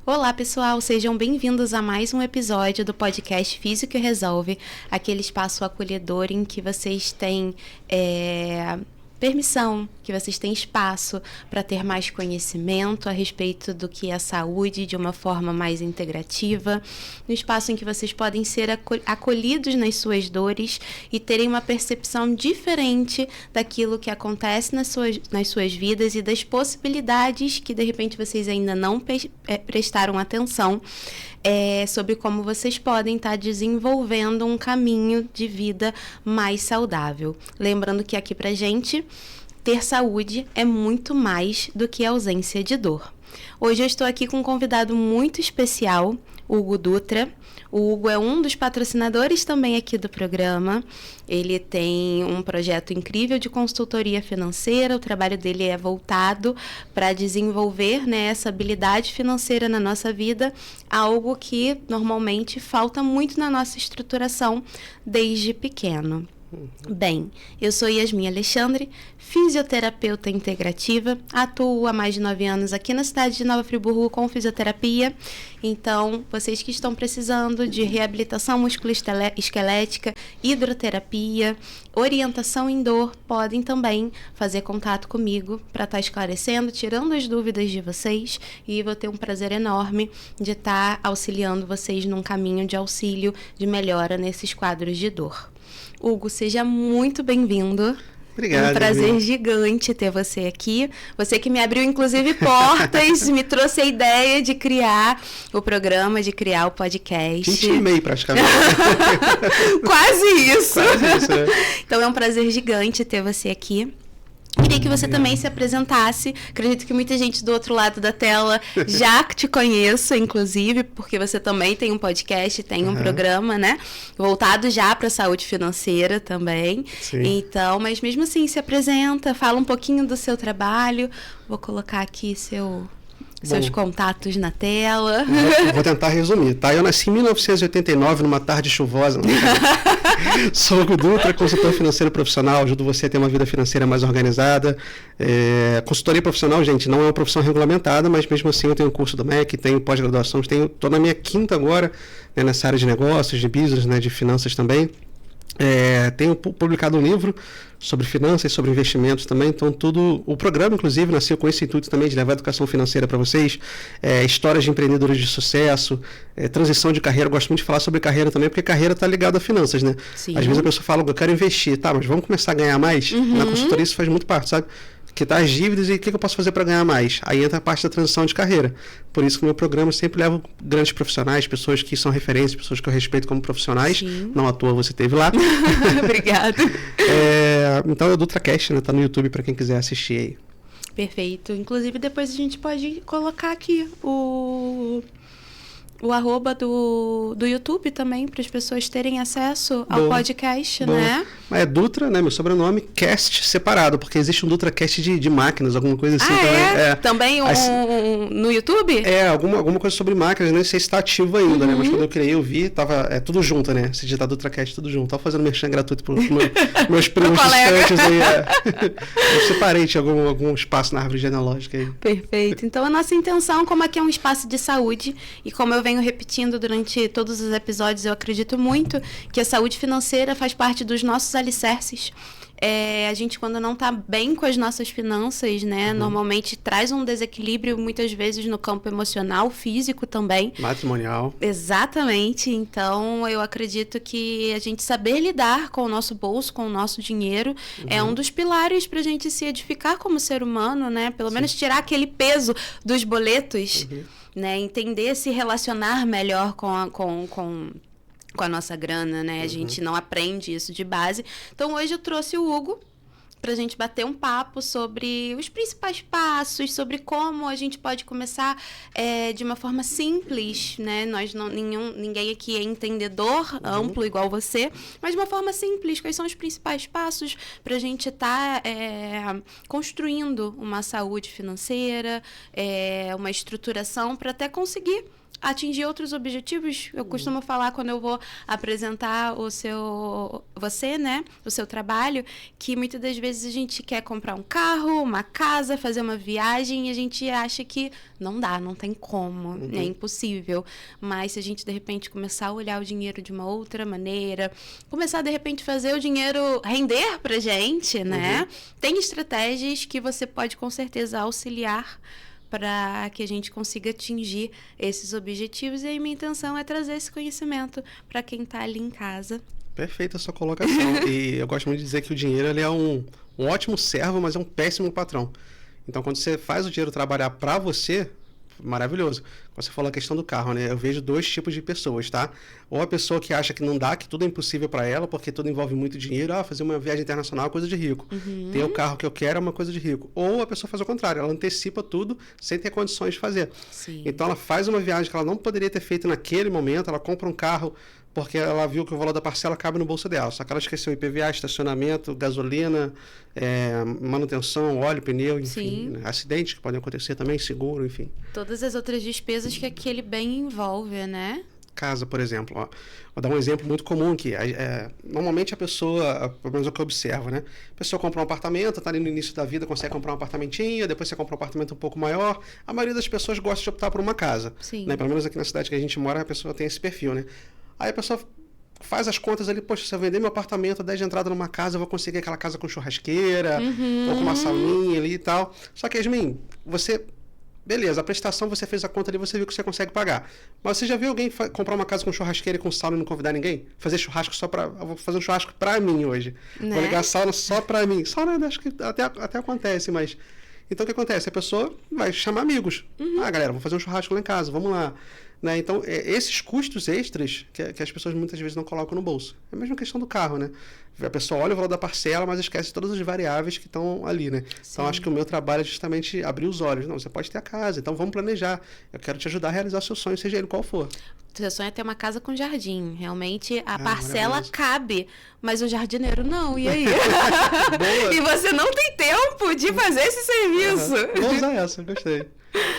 Olá, pessoal, sejam bem-vindos a mais um episódio do podcast Físico Resolve, aquele espaço acolhedor em que vocês têm permissão, que vocês têm espaço para ter mais conhecimento a respeito do que é a saúde de uma forma mais integrativa, um espaço em que vocês podem ser acolhidos nas suas dores e terem uma percepção diferente daquilo que acontece nas suas vidas e das possibilidades que, de repente, vocês ainda não prestaram atenção sobre como vocês podem estar desenvolvendo um caminho de vida mais saudável. Lembrando que aqui pra gente, ter saúde é muito mais do que ausência de dor. Hoje eu estou aqui com um convidado muito especial, Hugo Dutra. O Hugo é um dos patrocinadores também aqui do programa. Ele tem um projeto incrível de consultoria financeira. O trabalho dele é voltado para desenvolver, essa habilidade financeira na nossa vida, algo que normalmente falta muito na nossa estruturação desde pequeno. Bem, eu sou Yasmin Alexandre, fisioterapeuta integrativa, atuo há mais de 9 anos aqui na cidade de Nova Friburgo com fisioterapia. Então, vocês que estão precisando de reabilitação musculoesquelética, hidroterapia, orientação em dor, podem também fazer contato comigo para estar esclarecendo, tirando as dúvidas de vocês, e vou ter um prazer enorme de estar auxiliando vocês num caminho de auxílio, de melhora nesses quadros de dor. Hugo, seja muito bem-vindo. Obrigado. É um prazer gigante ter você aqui. Você que me abriu, inclusive, portas, me trouxe a ideia de criar o programa, de criar o podcast. Te intimei, praticamente. Quase isso. Quase isso, é. Então, é um prazer gigante ter você aqui. Queria que você também se apresentasse. Acredito que muita gente do outro lado da tela já te conheça, inclusive, porque você também tem um podcast, tem um programa, voltado já para a saúde financeira também. Sim. Então, mas mesmo assim, se apresenta, fala um pouquinho do seu trabalho. Vou colocar aqui seus contatos na tela. Vou tentar resumir, tá? Eu nasci em 1989, numa tarde chuvosa. Sou Hugo Dutra, consultor financeiro profissional, ajudo você a ter uma vida financeira mais organizada. Consultoria profissional, gente, não é uma profissão regulamentada, mas mesmo assim eu tenho curso do MEC, tenho pós-graduação, estou na minha 5ª agora, nessa área de negócios, de business, de finanças também. Tenho publicado um livro sobre finanças, sobre investimentos também, então o programa inclusive nasceu com esse intuito também de levar educação financeira para vocês, histórias de empreendedores de sucesso, transição de carreira. Eu gosto muito de falar sobre carreira também, porque carreira está ligada a finanças, né? Sim. Às vezes a pessoa fala, eu quero investir, tá, mas vamos começar a ganhar mais? Na consultoria isso faz muito parte, sabe? Quitar as dívidas e o que eu posso fazer para ganhar mais? Aí entra a parte da transição de carreira. Por isso que o meu programa sempre leva grandes profissionais, pessoas que são referências, pessoas que eu respeito como profissionais. Sim. Não à toa você esteve lá. Obrigada. Então é o DutraCast, tá no YouTube para quem quiser assistir aí. Perfeito. Inclusive, depois a gente pode colocar aqui o arroba do YouTube também, para as pessoas terem acesso ao podcast, Boa. né? Mas é Dutra, né? Meu sobrenome, cast separado, porque existe um DutraCast de máquinas, alguma coisa assim também. Também no YouTube? Alguma coisa sobre máquinas, nem sei se está ativo ainda, né? Mas quando eu criei, eu vi, tava tudo junto, né? Se digitar DutraCast, tudo junto. Tava fazendo merchan gratuito para meus primos distantes aí. Eu separei, tinha algum espaço na árvore genealógica aí. Perfeito. Então, a nossa intenção, como aqui é um espaço de saúde, e como eu venho repetindo durante todos os episódios, eu acredito muito que a saúde financeira faz parte dos nossos alicerces. A gente, quando não está bem com as nossas finanças, normalmente traz um desequilíbrio, muitas vezes no campo emocional, físico também. Matrimonial. Exatamente. Então, eu acredito que a gente saber lidar com o nosso bolso, com o nosso dinheiro, é um dos pilares para a gente se edificar como ser humano, né? Pelo menos tirar aquele peso dos boletos, entender, se relacionar melhor com a nossa grana, né? A gente não aprende isso de base. Então, hoje eu trouxe o Hugo para a gente bater um papo sobre os principais passos, sobre como a gente pode começar de uma forma simples, né? Ninguém aqui é entendedor amplo igual você, mas de uma forma simples. Quais são os principais passos para a gente estar construindo uma saúde financeira, uma estruturação para até conseguir atingir outros objetivos. Eu costumo falar quando eu vou apresentar você, né, o seu trabalho, que muitas das vezes a gente quer comprar um carro, uma casa, fazer uma viagem e a gente acha que não dá, não tem como, é impossível. Mas se a gente de repente começar a olhar o dinheiro de uma outra maneira, começar de repente fazer o dinheiro render pra gente, né? Tem estratégias que você pode com certeza auxiliar para que a gente consiga atingir esses objetivos. E aí minha intenção é trazer esse conhecimento para quem está ali em casa. Perfeita a sua colocação. E eu gosto muito de dizer que o dinheiro ele é um ótimo servo, mas é um péssimo patrão. Então, quando você faz o dinheiro trabalhar para você, maravilhoso. Você falou a questão do carro, né? Eu vejo dois tipos de pessoas, tá? Ou a pessoa que acha que não dá, que tudo é impossível para ela, porque tudo envolve muito dinheiro. Fazer uma viagem internacional é coisa de rico. Ter o carro que eu quero é uma coisa de rico. Ou a pessoa faz o contrário, ela antecipa tudo sem ter condições de fazer. Sim. Então ela faz uma viagem que ela não poderia ter feito naquele momento, ela compra um carro porque ela viu que o valor da parcela cabe no bolso dela. Só que ela esqueceu IPVA, estacionamento, gasolina, manutenção, óleo, pneu, enfim. Né? Acidentes que podem acontecer também, seguro, enfim. Todas as outras despesas que aquele bem envolve, né? Casa, por exemplo. Ó. Vou dar um exemplo muito comum aqui. Normalmente a pessoa, pelo menos é o que eu observo, né? A pessoa compra um apartamento, está ali no início da vida, consegue comprar um apartamentinho, depois você compra um apartamento um pouco maior. A maioria das pessoas gosta de optar por uma casa. Sim. Né? Pelo menos aqui na cidade que a gente mora, a pessoa tem esse perfil, né? Aí a pessoa faz as contas ali, poxa, se eu vender meu apartamento, 10 de entrada numa casa, eu vou conseguir aquela casa com churrasqueira, ou com uma salinha ali e tal. Só que, Yasmin, beleza, a prestação você fez a conta ali, você viu que você consegue pagar. Mas você já viu alguém comprar uma casa com churrasqueira e com sauna e não convidar ninguém? Fazer churrasco só pra... Eu vou fazer um churrasco pra mim hoje. Né? Vou ligar a sauna só pra mim. Sauna acho que até acontece, mas... Então o que acontece? A pessoa vai chamar amigos. Galera, vou fazer um churrasco lá em casa, vamos lá. Né? Então, esses custos extras que as pessoas muitas vezes não colocam no bolso. É a mesma questão do carro, né? A pessoa olha o valor da parcela, mas esquece todas as variáveis que estão ali, né? Sim. Então, acho que o meu trabalho é justamente abrir os olhos. Não, você pode ter a casa, então vamos planejar. Eu quero te ajudar a realizar o seu sonho, seja ele qual for. Seu sonho é ter uma casa com jardim. Realmente, a parcela cabe, mas o jardineiro não. E aí? E você não tem tempo de fazer esse serviço. Vou usar essa, gostei.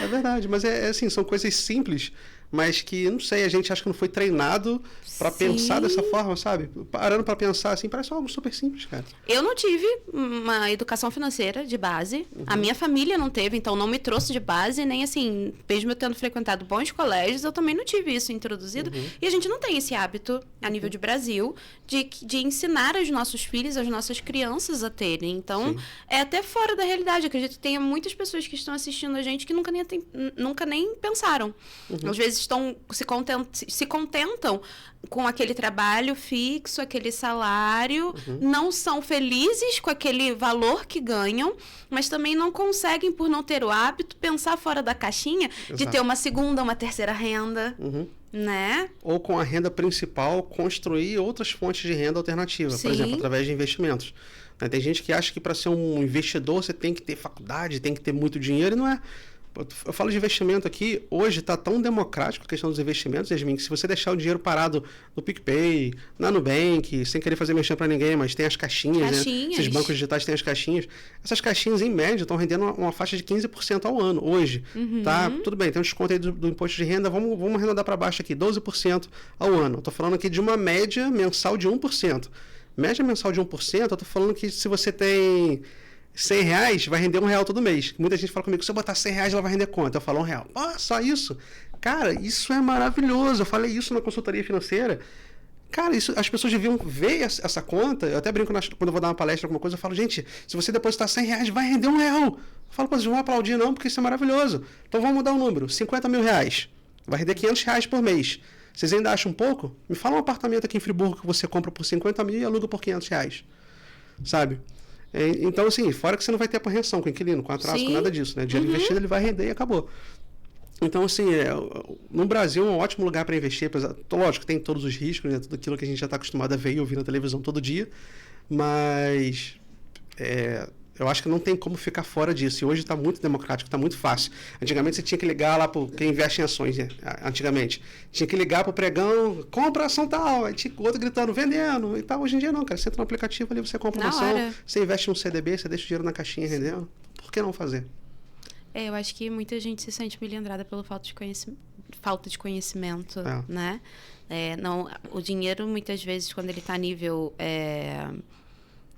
É verdade, mas assim, são coisas simples, mas que, não sei, a gente acha que não foi treinado para pensar dessa forma, sabe? Parando para pensar assim, parece algo super simples, cara. Eu não tive uma educação financeira de base, a minha família não teve, então não me trouxe de base, nem assim, mesmo eu tendo frequentado bons colégios, eu também não tive isso introduzido, e a gente não tem esse hábito, a nível de Brasil, de ensinar aos nossos filhos, às nossas crianças a terem, então é até fora da realidade. Eu acredito que tenha muitas pessoas que estão assistindo a gente que nunca nem pensaram, às vezes se contentam com aquele trabalho fixo, aquele salário, não são felizes com aquele valor que ganham, mas também não conseguem, por não ter o hábito, pensar fora da caixinha de ter uma segunda, uma terceira renda, né? Ou com a renda principal, construir outras fontes de renda alternativa, por exemplo, através de investimentos. Tem gente que acha que para ser um investidor você tem que ter faculdade, tem que ter muito dinheiro, e não é. Eu falo de investimento aqui, hoje está tão democrático a questão dos investimentos, Yasmin, que se você deixar o dinheiro parado no PicPay, na Nubank, sem querer fazer mexer para ninguém, mas tem as caixinhas, né? Esses bancos digitais têm as caixinhas. Essas caixinhas, em média, estão rendendo uma faixa de 15% ao ano, hoje. Tá? Tudo bem, tem um desconto aí do imposto de renda, vamos arredondar para baixo aqui, 12% ao ano. Estou falando aqui de uma média mensal de 1%. Média mensal de 1%, eu estou falando que se você tem R$100, vai render R$1 todo mês. Muita gente fala comigo, se eu botar R$100, ela vai render quanto? Eu falo R$1. Só isso? Cara, isso é maravilhoso. Eu falei isso na consultoria financeira. Cara, isso, as pessoas deviam ver essa conta. Eu até brinco quando eu vou dar uma palestra, alguma coisa, eu falo, gente, se você depositar R$100, vai render R$1. Eu falo, vocês vão aplaudir não, porque isso é maravilhoso. Então vamos mudar o número, R$50 mil. Vai render R$500 por mês. Vocês ainda acham um pouco? Me fala um apartamento aqui em Friburgo que você compra por R$50 mil e aluga por R$500. Sabe? Então, assim, fora que você não vai ter apreensão com o inquilino, com atraso, com nada disso, né? Dinheiro investido, ele vai render e acabou. Então, assim, no Brasil é um ótimo lugar para investir. Lógico, tem todos os riscos, né? Tudo aquilo que a gente já está acostumado a ver e ouvir na televisão todo dia, mas eu acho que não tem como ficar fora disso. E hoje está muito democrático, está muito fácil. Antigamente você tinha que ligar lá para quem investe em ações, né? Antigamente. Tinha que ligar para o pregão, compra ação tal, aí tinha o outro gritando, vendendo e tal. Hoje em dia não, cara. Você entra no aplicativo ali, você compra uma ação, você investe num CDB, você deixa o dinheiro na caixinha rendendo. Por que não fazer? Eu acho que muita gente se sente melindrada pelo falta de conhecimento, né? Não, o dinheiro, muitas vezes, quando ele está a nível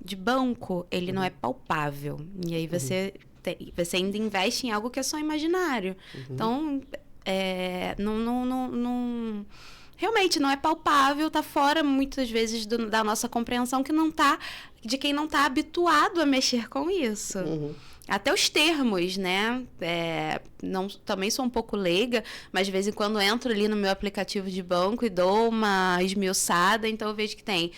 de banco, ele não é palpável. E aí você ainda investe em algo que é só imaginário. Então, realmente não é palpável, está fora, muitas vezes, da nossa compreensão de quem não está habituado a mexer com isso. Até os termos, né? Também sou um pouco leiga, mas de vez em quando entro ali no meu aplicativo de banco e dou uma esmiuçada, então eu vejo que tem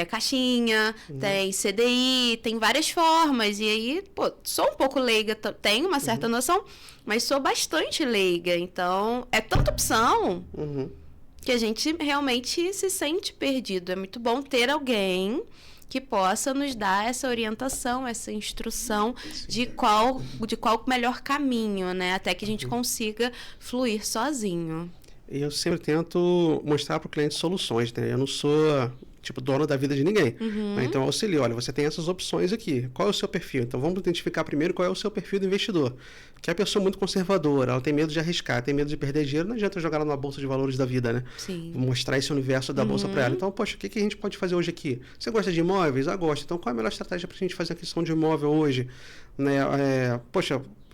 caixinha, tem CDI, tem várias formas. E aí, sou um pouco leiga, tenho uma certa noção, mas sou bastante leiga. Então, é tanta opção que a gente realmente se sente perdido. É muito bom ter alguém que possa nos dar essa orientação, essa instrução de qual o melhor caminho, né? Até que a gente consiga fluir sozinho. E eu sempre tento mostrar para o cliente soluções, né? Eu não sou, dono da vida de ninguém. Né? Então, eu auxilio. Olha, você tem essas opções aqui. Qual é o seu perfil? Então, vamos identificar primeiro qual é o seu perfil do investidor. Que é a pessoa muito conservadora, ela tem medo de arriscar, tem medo de perder dinheiro, não adianta jogar ela na bolsa de valores da vida, né? Sim. Vou mostrar esse universo da bolsa para ela. Então, poxa, o que a gente pode fazer hoje aqui? Você gosta de imóveis? Gosta. Então, qual é a melhor estratégia para a gente fazer a aquisição de imóvel hoje? Né?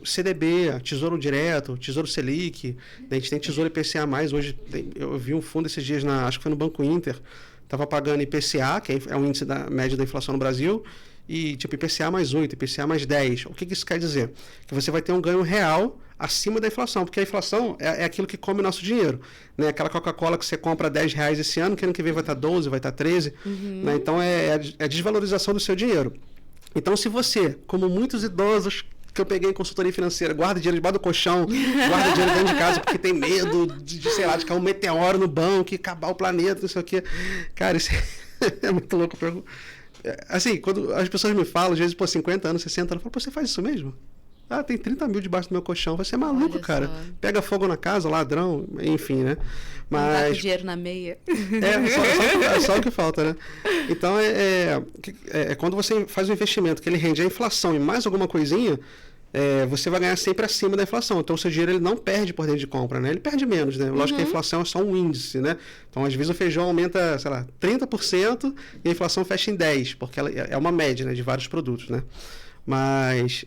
CDB, Tesouro Direto, Tesouro Selic, a gente tem Tesouro IPCA+, hoje eu vi um fundo esses dias, acho que foi no Banco Inter, estava pagando IPCA, que é o índice da média da inflação no Brasil, e IPCA mais 8, IPCA mais 10. O que isso quer dizer? Que você vai ter um ganho real acima da inflação, porque a inflação é aquilo que come o nosso dinheiro. Né? Aquela Coca-Cola que você compra R$10 esse ano, que ano que vem vai estar 12, vai estar 13. Né? Então, é a desvalorização do seu dinheiro. Então, se você, como muitos idosos que eu peguei em consultoria financeira, guarda dinheiro debaixo do colchão, guarda dinheiro dentro de casa porque tem medo de cair um meteoro no banco e acabar o planeta, não sei o quê. Cara, isso é muito louco. Assim, quando as pessoas me falam, às vezes, 50 anos, 60 anos, eu falo, você faz isso mesmo? Tem 30 mil debaixo do meu colchão. Vai ser maluco, cara. Pega fogo na casa, ladrão, enfim, né? Mas... Não dá com dinheiro na meia. Só o que falta, né? Então, quando você faz um investimento que ele rende a inflação e mais alguma coisinha, você vai ganhar sempre acima da inflação. Então, o seu dinheiro ele não perde por dentro de compra, né? Ele perde menos, né? Lógico que a inflação é só um índice, né? Então, às vezes o feijão aumenta, 30% e a inflação fecha em 10%, porque ela é uma média, né, de vários produtos, né? Mas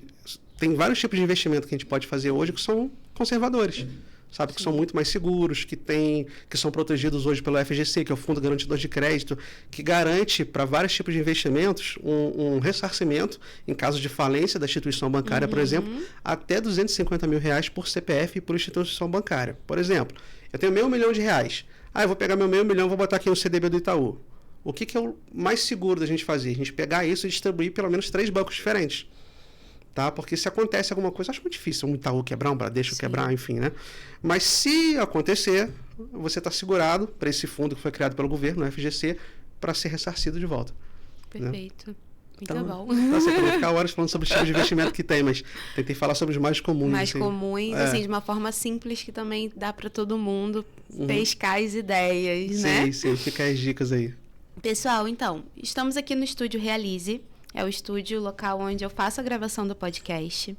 tem vários tipos de investimento que a gente pode fazer hoje que são conservadores, sabe? Que são muito mais seguros, que são protegidos hoje pelo FGC, que é o Fundo Garantidor de Crédito, que garante para vários tipos de investimentos um ressarcimento em caso de falência da instituição bancária, por exemplo, até R$250 mil por CPF e por instituição bancária. Por exemplo, eu tenho R$500 mil. Eu vou pegar meu R$500 mil e vou botar aqui no CDB do Itaú. O que é o mais seguro da gente fazer? A gente pegar isso e distribuir pelo menos 3 bancos diferentes. Tá? Porque se acontece alguma coisa, acho muito difícil um Itaú quebrar, um Bradesco quebrar, enfim, né? Mas se acontecer, você está segurado para esse fundo que foi criado pelo governo, o FGC, para ser ressarcido de volta. Perfeito. Né? Muito bom. Nossa, eu vou ficar horas falando sobre os tipos de investimento que tem, mas tentei falar sobre os mais comuns. Mais comuns, assim, de uma forma simples que também dá para todo mundo pescar as ideias, né? Sim, fica as dicas aí. Pessoal, então, estamos aqui no Estúdio Realize. É o estúdio local onde eu faço a gravação do podcast.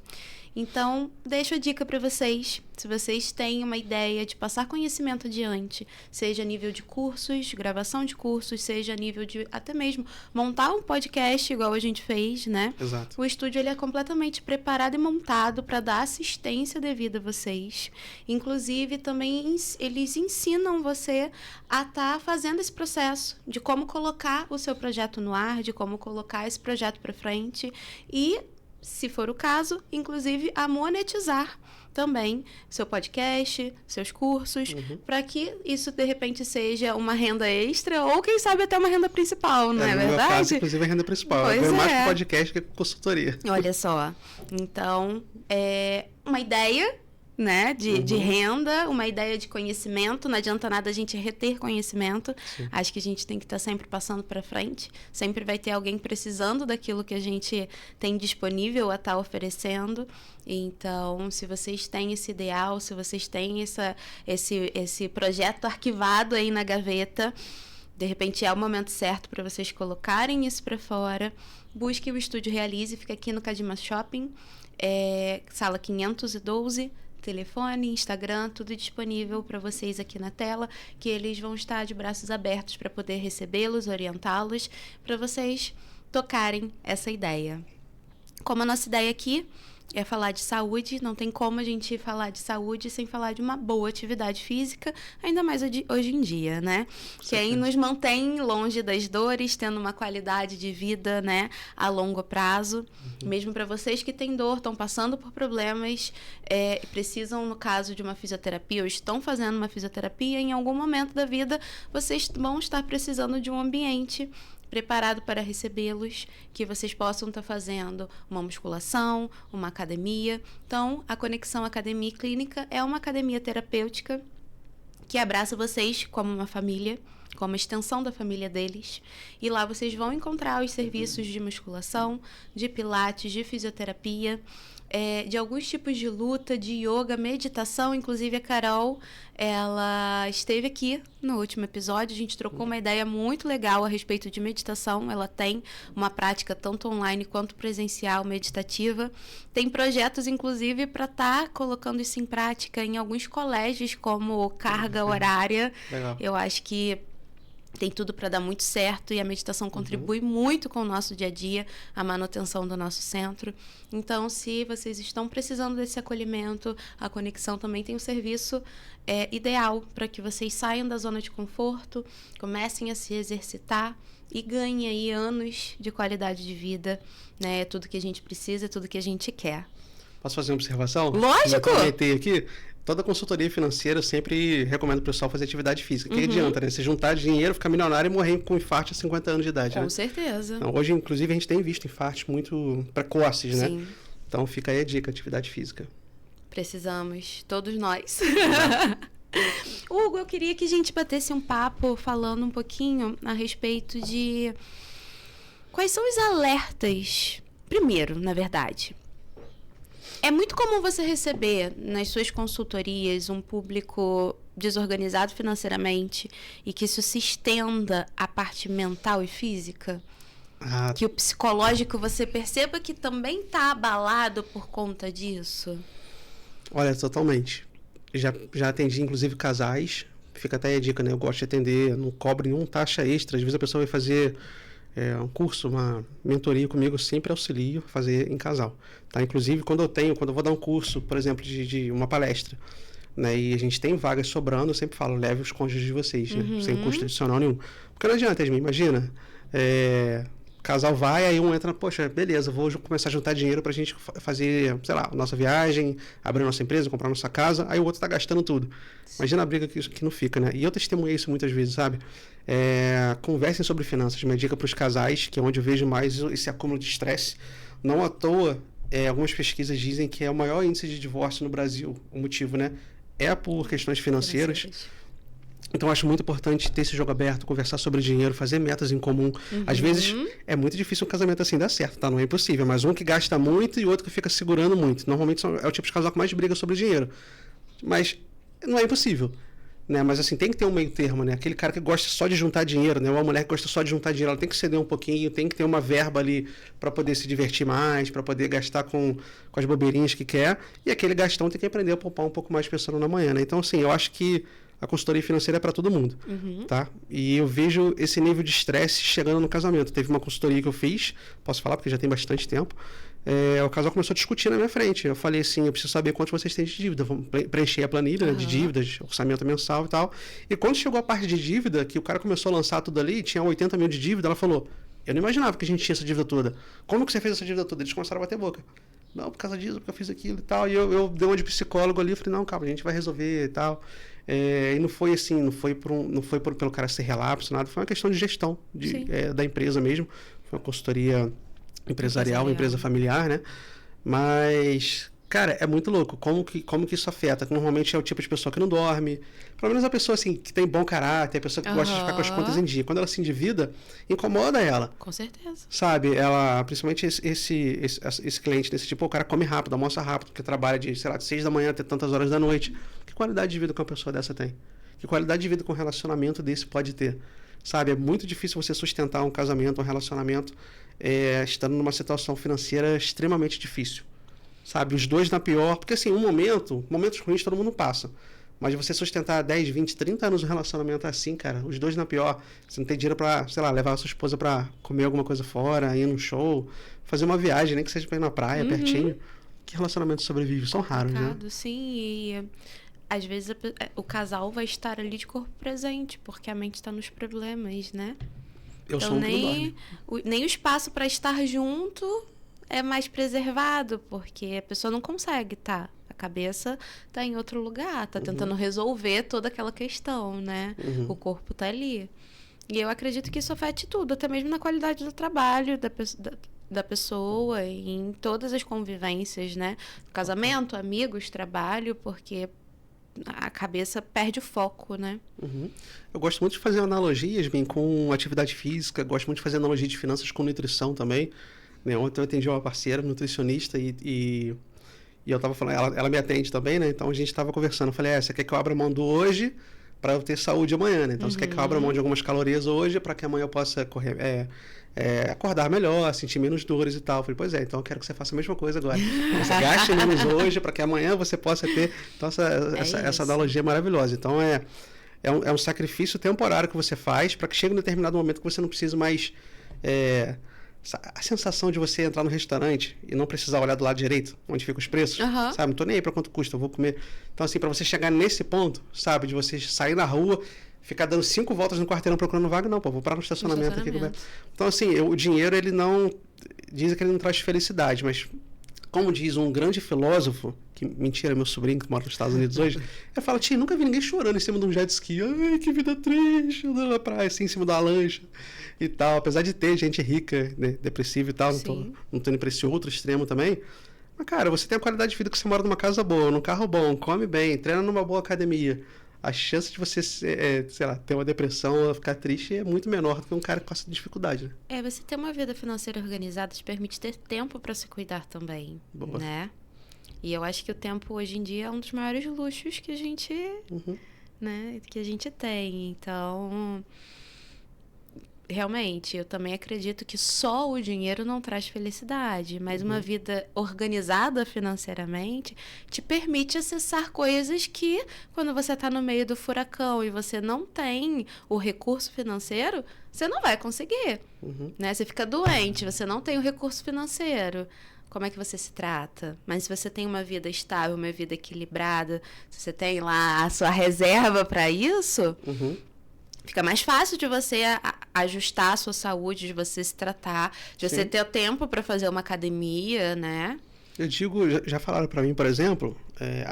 Então, deixo a dica para vocês. Se vocês têm uma ideia de passar conhecimento adiante, seja a nível de cursos, gravação de cursos, seja a nível de até mesmo montar um podcast igual a gente fez, né? Exato. O estúdio ele é completamente preparado e montado para dar assistência devida a vocês. Inclusive, também eles ensinam você a estar fazendo esse processo de como colocar o seu projeto no ar, de como colocar esse projeto para frente e, se for o caso, inclusive a monetizar também seu podcast, seus cursos, para que isso de repente seja uma renda extra ou quem sabe até uma renda principal, não é verdade? No meu caso, inclusive, é renda principal. Pois eu ganho mais com podcast que com consultoria. Olha só. Então, é uma ideia, né, de renda, uma ideia de conhecimento. Não adianta nada a gente reter conhecimento. Sim. Acho que a gente tem que estar sempre passando para frente. Sempre vai ter alguém precisando daquilo que a gente tem disponível a estar oferecendo. Então, se vocês têm esse ideal, se vocês têm esse projeto arquivado aí na gaveta, de repente é o momento certo para vocês colocarem isso para fora. Busque o Estúdio Realize, fica aqui no Cadima Shopping, sala 512, telefone, Instagram, tudo disponível para vocês aqui na tela, que eles vão estar de braços abertos para poder recebê-los, orientá-los, para vocês tocarem essa ideia. Como a nossa ideia aqui é falar de saúde, não tem como a gente falar de saúde sem falar de uma boa atividade física, ainda mais hoje em dia, né? Que aí nos mantém longe das dores, tendo uma qualidade de vida, né, a longo prazo. Mesmo para vocês que têm dor, estão passando por problemas, precisam, no caso de uma fisioterapia, ou estão fazendo uma fisioterapia, em algum momento da vida, vocês vão estar precisando de um ambiente preparado para recebê-los, que vocês possam estar fazendo uma musculação, uma academia. Então, a Conexão Academia e Clínica é uma academia terapêutica que abraça vocês como uma família, como extensão da família deles. E lá vocês vão encontrar os serviços de musculação, de pilates, de fisioterapia, de alguns tipos de luta, de yoga, meditação. Inclusive a Carol, ela esteve aqui no último episódio, a gente trocou uma ideia muito legal a respeito de meditação. Ela tem uma prática tanto online quanto presencial meditativa. Tem projetos, inclusive, para estar colocando isso em prática em alguns colégios, como carga horária. Legal. Eu acho que tem tudo para dar muito certo e a meditação contribui muito com o nosso dia a dia, a manutenção do nosso centro. Então, se vocês estão precisando desse acolhimento, a Conexão também tem um serviço ideal para que vocês saiam da zona de conforto, comecem a se exercitar e ganhem aí anos de qualidade de vida, né? É tudo que a gente precisa, é tudo que a gente quer. Posso fazer uma observação? Lógico! Eu comentei aqui. Toda consultoria financeira eu sempre recomendo o pessoal fazer atividade física. Que adianta, né? Você juntar dinheiro, ficar milionário e morrer com infarto a 50 anos de idade, Com né? certeza. Então, hoje, inclusive, a gente tem visto infartos muito precoces, né? Sim. Então, fica aí a dica, atividade física. Precisamos, todos nós. Hugo, eu queria que a gente batesse um papo falando um pouquinho a respeito de quais são os alertas. Primeiro, na verdade, é muito comum você receber nas suas consultorias um público desorganizado financeiramente e que isso se estenda à parte mental e física? Que o psicológico você perceba que também está abalado por conta disso? Olha, totalmente. Já atendi, inclusive, casais. Fica até aí a dica, né? Eu gosto de atender, não cobro nenhuma taxa extra. Às vezes a pessoa vai fazer um curso, uma mentoria comigo, eu sempre auxilio a fazer em casal. Tá? Inclusive, quando eu vou dar um curso, por exemplo, de uma palestra, né? E a gente tem vagas sobrando, eu sempre falo, leve os cônjuges de vocês, né? Sem custo adicional nenhum. Porque não adianta, Yasmin, imagina, o casal vai, aí um entra, poxa, beleza, vou começar a juntar dinheiro pra gente fazer, sei lá, nossa viagem, abrir nossa empresa, comprar nossa casa, aí o outro tá gastando tudo. Imagina a briga que não fica, né? E eu testemunhei isso muitas vezes, sabe? Conversem sobre finanças, minha dica para os casais, que é onde eu vejo mais esse acúmulo de estresse. Não à toa, algumas pesquisas dizem que é o maior índice de divórcio no Brasil. O motivo, né? É por questões financeiras. Então, eu acho muito importante ter esse jogo aberto, conversar sobre dinheiro, fazer metas em comum. Às vezes, é muito difícil um casamento assim dar certo, tá? Não é impossível, mas um que gasta muito e outro que fica segurando muito. Normalmente, é o tipo de casal que mais briga sobre dinheiro. Mas não é impossível, né? Mas, assim, tem que ter um meio termo, né? Aquele cara que gosta só de juntar dinheiro, né? Uma mulher que gosta só de juntar dinheiro, ela tem que ceder um pouquinho, tem que ter uma verba ali para poder se divertir mais, para poder gastar com as bobeirinhas que quer. E aquele gastão tem que aprender a poupar um pouco mais pensando na manhã, né? Então, assim, eu acho que a consultoria financeira é para todo mundo, tá? E eu vejo esse nível de estresse chegando no casamento. Teve uma consultoria que eu fiz, posso falar porque já tem bastante tempo, o casal começou a discutir na minha frente. Eu falei assim, eu preciso saber quanto vocês têm de dívida. Vamos preencher a planilha, né, de dívidas, orçamento mensal e tal. E quando chegou a parte de dívida, que o cara começou a lançar tudo ali, tinha 80 mil de dívida, ela falou, eu não imaginava que a gente tinha essa dívida toda. Como que você fez essa dívida toda? Eles começaram a bater boca. Não, por causa disso, porque eu fiz aquilo e tal. E eu dei uma de psicólogo ali, eu falei, não, calma, a gente vai resolver e tal. E não foi assim, não foi pelo cara ser relapso, nada, foi uma questão de gestão da empresa mesmo. Foi uma consultoria empresarial, uma empresa familiar, né? Mas, cara, é muito louco. Como que isso afeta? Normalmente é o tipo de pessoa que não dorme. Pelo menos a pessoa, assim, que tem bom caráter, a pessoa que gosta de ficar com as contas em dia. Quando ela se endivida, incomoda ela. Com certeza. Sabe? Ela, principalmente esse cliente desse tipo, o cara come rápido, almoça rápido, porque trabalha de 6 da manhã até tantas horas da noite. Que qualidade de vida que uma pessoa dessa tem? Que qualidade de vida que um relacionamento desse pode ter? Sabe? É muito difícil você sustentar um casamento, um relacionamento, estando numa situação financeira extremamente difícil. sabe? Os dois na pior, porque assim, momentos ruins todo mundo passa. Mas você sustentar 10, 20, 30 anos um relacionamento assim, cara, os dois na pior, você não tem dinheiro pra, sei lá, levar a sua esposa pra comer alguma coisa fora, ir num show, fazer uma viagem, nem que seja pra ir na praia, pertinho. Que relacionamento sobrevive? São raros, né? Sim, e às vezes o casal vai estar ali de corpo presente, porque a mente está nos problemas, né? Eu então sou um que não dorme. nem o espaço para estar junto é mais preservado, porque a pessoa não consegue, tá? A cabeça tá em outro lugar, tá tentando resolver toda aquela questão, né? O corpo tá ali. E eu acredito que isso afete tudo, até mesmo na qualidade do trabalho da pessoa, e em todas as convivências, né? Casamento, amigos, trabalho, porque a cabeça perde o foco, né? Eu gosto muito de fazer analogias, bem, com atividade física, gosto muito de fazer analogia de finanças com nutrição também. Né? Ontem eu atendi uma parceira, nutricionista, e eu tava falando, ela me atende também, né? Então a gente tava conversando. Eu falei, você quer que eu abra mão do hoje para eu ter saúde amanhã, né? Então você quer que eu abra mão de algumas calorias hoje para que amanhã eu possa acordar melhor, sentir menos dores e tal. Eu falei, pois é, então eu quero que você faça a mesma coisa agora. Você gaste menos hoje para que amanhã você possa ter. Então essa analogia é maravilhosa. Então é um sacrifício temporário que você faz para que chegue um determinado momento que você não precisa mais. A sensação de você entrar no restaurante e não precisar olhar do lado direito, onde ficam os preços, sabe? Não tô nem aí pra quanto custa, eu vou comer. Então, assim, pra você chegar nesse ponto, sabe? De você sair na rua, ficar dando 5 voltas no quarteirão procurando vaga, não, pô, vou parar no estacionamento aqui. Então, assim, o dinheiro, ele não... Dizem que ele não traz felicidade, mas... Como diz um grande filósofo, que mentira, meu sobrinho que mora nos Estados Unidos hoje, ele fala, tia, nunca vi ninguém chorando em cima de um jet ski. Ai, que vida triste, andando na praia, assim, em cima da lancha e tal. Apesar de ter gente rica, né, depressiva e tal, não tô indo pra esse outro extremo também. Mas, cara, você tem a qualidade de vida que você mora numa casa boa, num carro bom, come bem, treina numa boa academia. A chance de você, sei lá, ter uma depressão ou ficar triste é muito menor do que um cara que passa dificuldade, né? Você ter uma vida financeira organizada te permite ter tempo para se cuidar também, né? E eu acho que o tempo hoje em dia é um dos maiores luxos que a gente, né, que a gente tem. Então, realmente, eu também acredito que só o dinheiro não traz felicidade, mas uma vida organizada financeiramente te permite acessar coisas que, quando você está no meio do furacão e você não tem o recurso financeiro, você não vai conseguir, né? Você fica doente, você não tem o recurso financeiro. Como é que você se trata? Mas se você tem uma vida estável, uma vida equilibrada, se você tem lá a sua reserva para isso... Fica mais fácil de você ajustar a sua saúde, de você se tratar, de você ter tempo para fazer uma academia, né? Eu digo, já falaram para mim, por exemplo,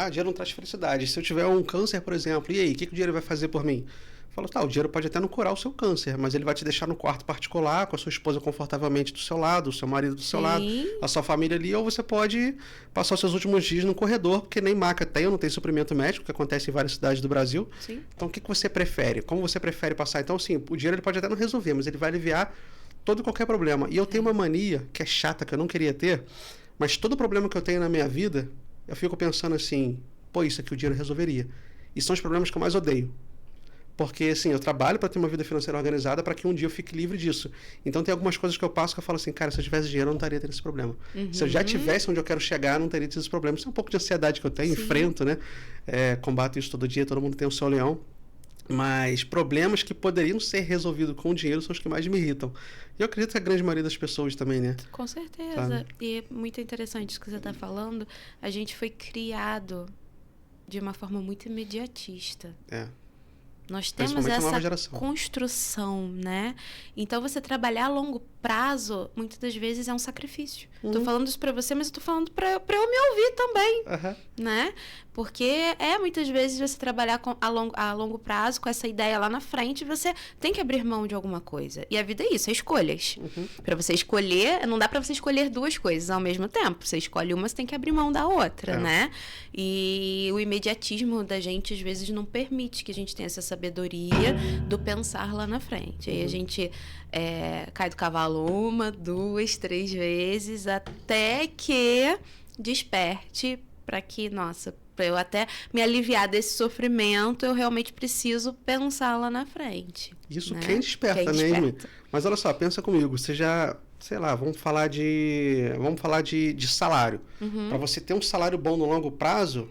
dinheiro não traz felicidade. Se eu tiver um câncer, por exemplo, e aí, o que o dinheiro vai fazer por mim? Falo, o dinheiro pode até não curar o seu câncer, mas ele vai te deixar no quarto particular, com a sua esposa confortavelmente do seu lado, o seu marido do seu lado, a sua família ali, ou você pode passar os seus últimos dias no corredor, porque nem maca tem, ou não tem suprimento médico, que acontece em várias cidades do Brasil. Então, o que você prefere? Como você prefere passar? Então, sim, o dinheiro ele pode até não resolver, mas ele vai aliviar todo e qualquer problema. E eu tenho uma mania, que é chata, que eu não queria ter, mas todo problema que eu tenho na minha vida, eu fico pensando assim, isso aqui o dinheiro resolveria. E são os problemas que eu mais odeio. Porque, assim, eu trabalho para ter uma vida financeira organizada para que um dia eu fique livre disso. Então, tem algumas coisas que eu passo que eu falo assim, cara, se eu tivesse dinheiro, eu não estaria tendo esse problema. Se eu já tivesse onde eu quero chegar, eu não teria tido esse problema. Isso é um pouco de ansiedade que eu tenho, enfrento, né? Combato isso todo dia, todo mundo tem o seu leão. Mas problemas que poderiam ser resolvidos com dinheiro são os que mais me irritam. E eu acredito que a grande maioria das pessoas também, né? Com certeza. Sabe? E é muito interessante isso que você está falando. A gente foi criado de uma forma muito imediatista. Nós temos essa construção, né? Então, você trabalhar a longo prazo, muitas das vezes é um sacrifício. Tô falando isso pra você, mas eu tô falando pra eu me ouvir também, né? Porque muitas vezes você trabalhar a longo prazo com essa ideia lá na frente, você tem que abrir mão de alguma coisa. E a vida é isso, é escolhas. Pra você escolher, não dá pra você escolher duas coisas ao mesmo tempo. Você escolhe uma, você tem que abrir mão da outra, né? E o imediatismo da gente, às vezes, não permite que a gente tenha essa sabedoria do pensar lá na frente. Aí a gente cai do cavalo 1, 2, 3 vezes, até que desperte para que, para eu até me aliviar desse sofrimento, eu realmente preciso pensar lá na frente. Isso, né? Quem desperta, né? Mas olha só, pensa comigo, você já sei lá, vamos falar de salário. Para você ter um salário bom no longo prazo,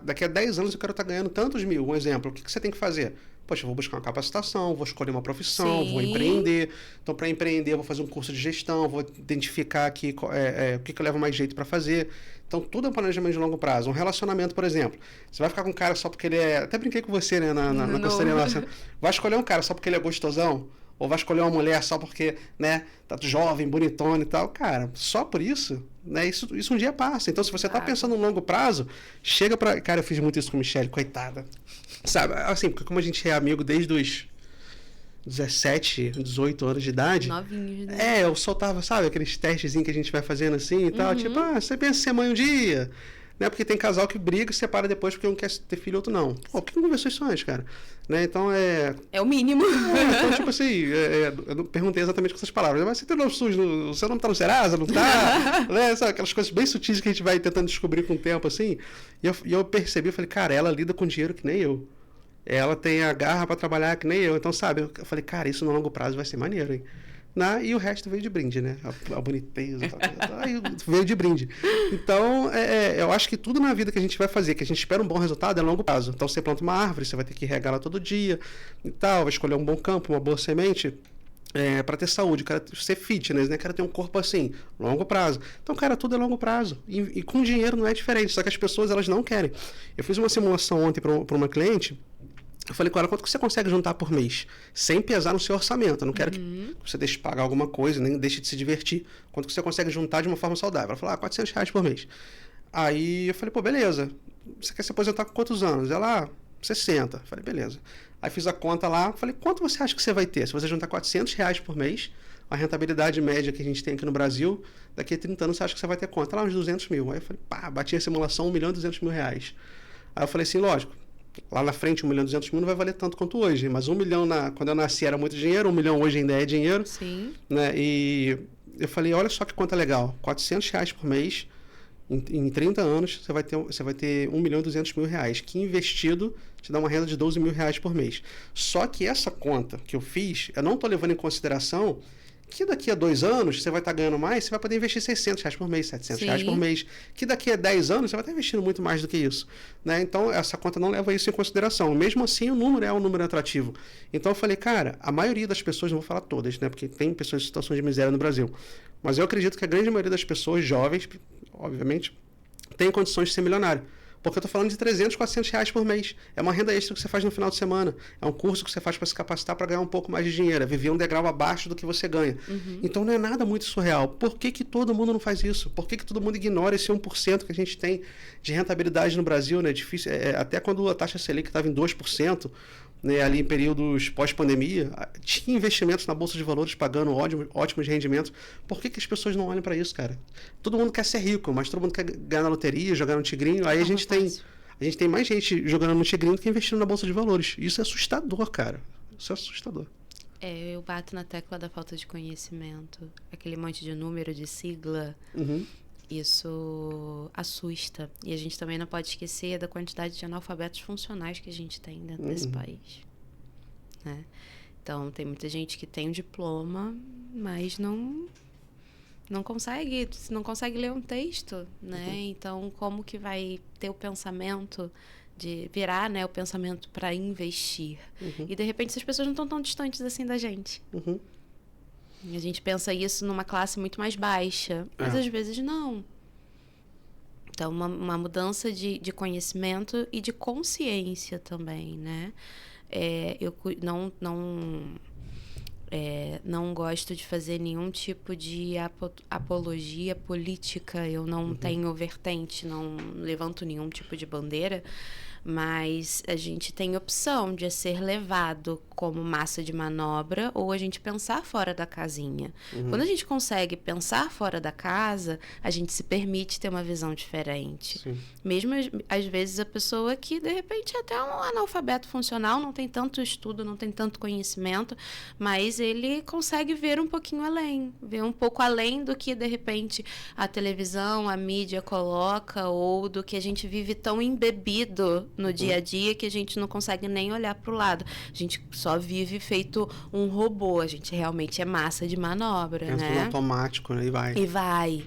daqui a 10 anos eu quero estar ganhando tantos mil. Um exemplo, o que você tem que fazer? Poxa, eu vou buscar uma capacitação, vou escolher uma profissão, vou empreender. Então, para empreender, eu vou fazer um curso de gestão, vou identificar aqui o que eu levo mais jeito para fazer. Então, tudo é um planejamento de longo prazo. Um relacionamento, por exemplo. Você vai ficar com um cara só porque ele é... Até brinquei com você, né, na consultoria nossa. Vai escolher um cara só porque ele é gostosão? Ou vai escolher uma mulher só porque, né, tá jovem, bonitona e tal? Cara, só por isso, né, isso um dia passa. Então, se você tá pensando no longo prazo, chega pra... Cara, eu fiz muito isso com a Michelle, coitada. Sabe, assim, porque como a gente é amigo desde os 17, 18 anos de idade... Novinhos, né? Eu soltava, sabe, aqueles testezinhos que a gente vai fazendo assim e tal. Tipo, você pensa em ser mãe um dia... Né? Porque tem casal que briga e separa depois porque um quer ter filho e outro não. Pô, por que não conversou isso antes, cara? Né? Então é o mínimo. Então, tipo assim, eu não perguntei exatamente com essas palavras, mas você tem nome sujo, o seu nome tá no Serasa, não tá? Né? Sabe, aquelas coisas bem sutis que a gente vai tentando descobrir com o tempo, assim. E eu percebi, eu falei, cara, ela lida com dinheiro que nem eu. Ela tem a garra pra trabalhar que nem eu. Então, sabe, eu falei, cara, isso no longo prazo vai ser maneiro, hein? E o resto veio de brinde, né? A boniteza. Aí veio de brinde. Então, eu acho que tudo na vida que a gente vai fazer, que a gente espera um bom resultado, é a longo prazo. Então, você planta uma árvore, você vai ter que regá-la todo dia e tal, vai escolher um bom campo, uma boa semente, para ter saúde, cara, ser fitness, né? Cara, ter um corpo assim, longo prazo. Então, cara, tudo é longo prazo. E com dinheiro não é diferente, só que as pessoas, elas não querem. Eu fiz uma simulação ontem para uma cliente. Eu falei com ela, quanto que você consegue juntar por mês? Sem pesar no seu orçamento. Eu não quero que você deixe de pagar alguma coisa, nem deixe de se divertir. Quanto que você consegue juntar de uma forma saudável? Ela falou, R$400 por mês. Aí eu falei, pô, beleza. Você quer se aposentar com quantos anos? Ela, 60. Eu falei, beleza. Aí fiz a conta lá, falei, quanto você acha que você vai ter? Se você juntar R$400 por mês, a rentabilidade média que a gente tem aqui no Brasil, daqui a 30 anos você acha que você vai ter quanto? Lá uns 200 mil. Aí eu falei, bati a simulação, R$1.200.000. Aí eu falei assim, lógico, lá na frente, 1.200.000 não vai valer tanto quanto hoje. Mas 1 milhão, quando eu nasci, era muito dinheiro. 1 milhão hoje ainda é dinheiro. Sim. Né? E eu falei, olha só que conta legal. R$400 por mês, em 30 anos, você vai ter 1.200.000, que investido te dá uma renda de R$12.000 por mês. Só que essa conta que eu fiz, eu não estou levando em consideração que daqui a 2 anos você vai estar ganhando mais, você vai poder investir R$600 por mês, R$700 por mês. Que daqui a 10 anos você vai estar investindo muito mais do que isso. Né? Então, essa conta não leva isso em consideração. Mesmo assim, o número é um número atrativo. Então, eu falei, cara, a maioria das pessoas, não vou falar todas, né? Porque tem pessoas em situações de miséria no Brasil, mas eu acredito que a grande maioria das pessoas jovens, obviamente, tem condições de ser milionário. Porque eu estou falando de R$300, R$400 por mês. É uma renda extra que você faz no final de semana. É um curso que você faz para se capacitar para ganhar um pouco mais de dinheiro. É viver um degrau abaixo do que você ganha. Então não é nada muito surreal. Por que todo mundo não faz isso? Por que todo mundo ignora esse 1% que a gente tem de rentabilidade no Brasil? Né? Difícil, até quando a taxa Selic estava em 2%, né, ali em períodos pós-pandemia, tinha investimentos na Bolsa de Valores pagando ótimos rendimentos. Por que as pessoas não olham para isso, cara? Todo mundo quer ser rico, mas todo mundo quer ganhar na loteria, jogar no tigrinho. Aí a gente tem mais gente jogando no tigrinho do que investindo na Bolsa de Valores. Isso é assustador, cara. Isso é assustador. Eu bato na tecla da falta de conhecimento. Aquele monte de número, de sigla. Isso assusta. E a gente também não pode esquecer da quantidade de analfabetos funcionais que a gente tem dentro desse país. Né? Então, tem muita gente que tem um diploma, mas não consegue ler um texto, né? Então, como que vai ter o pensamento de virar, né, o pensamento para investir? E, de repente, essas pessoas não estão tão distantes assim da gente. E a gente pensa isso numa classe muito mais baixa, mas às vezes não. Então, uma mudança de conhecimento e de consciência também, né? Eu não gosto de fazer nenhum tipo de apologia política, eu não tenho vertente, não levanto nenhum tipo de bandeira, mas a gente tem opção de ser levado como massa de manobra ou a gente pensar fora da casinha. Quando a gente consegue pensar fora da casa, a gente se permite ter uma visão diferente. Sim. Mesmo, às vezes, a pessoa que, de repente, é até um analfabeto funcional, não tem tanto estudo, não tem tanto conhecimento, mas ele consegue ver um pouquinho além, ver um pouco além do que, de repente, a televisão, a mídia coloca ou do que a gente vive tão embebido no dia a dia que a gente não consegue nem olhar para o lado. A gente só vive feito um robô. A gente realmente é massa de manobra, Entra no automático, né? E vai.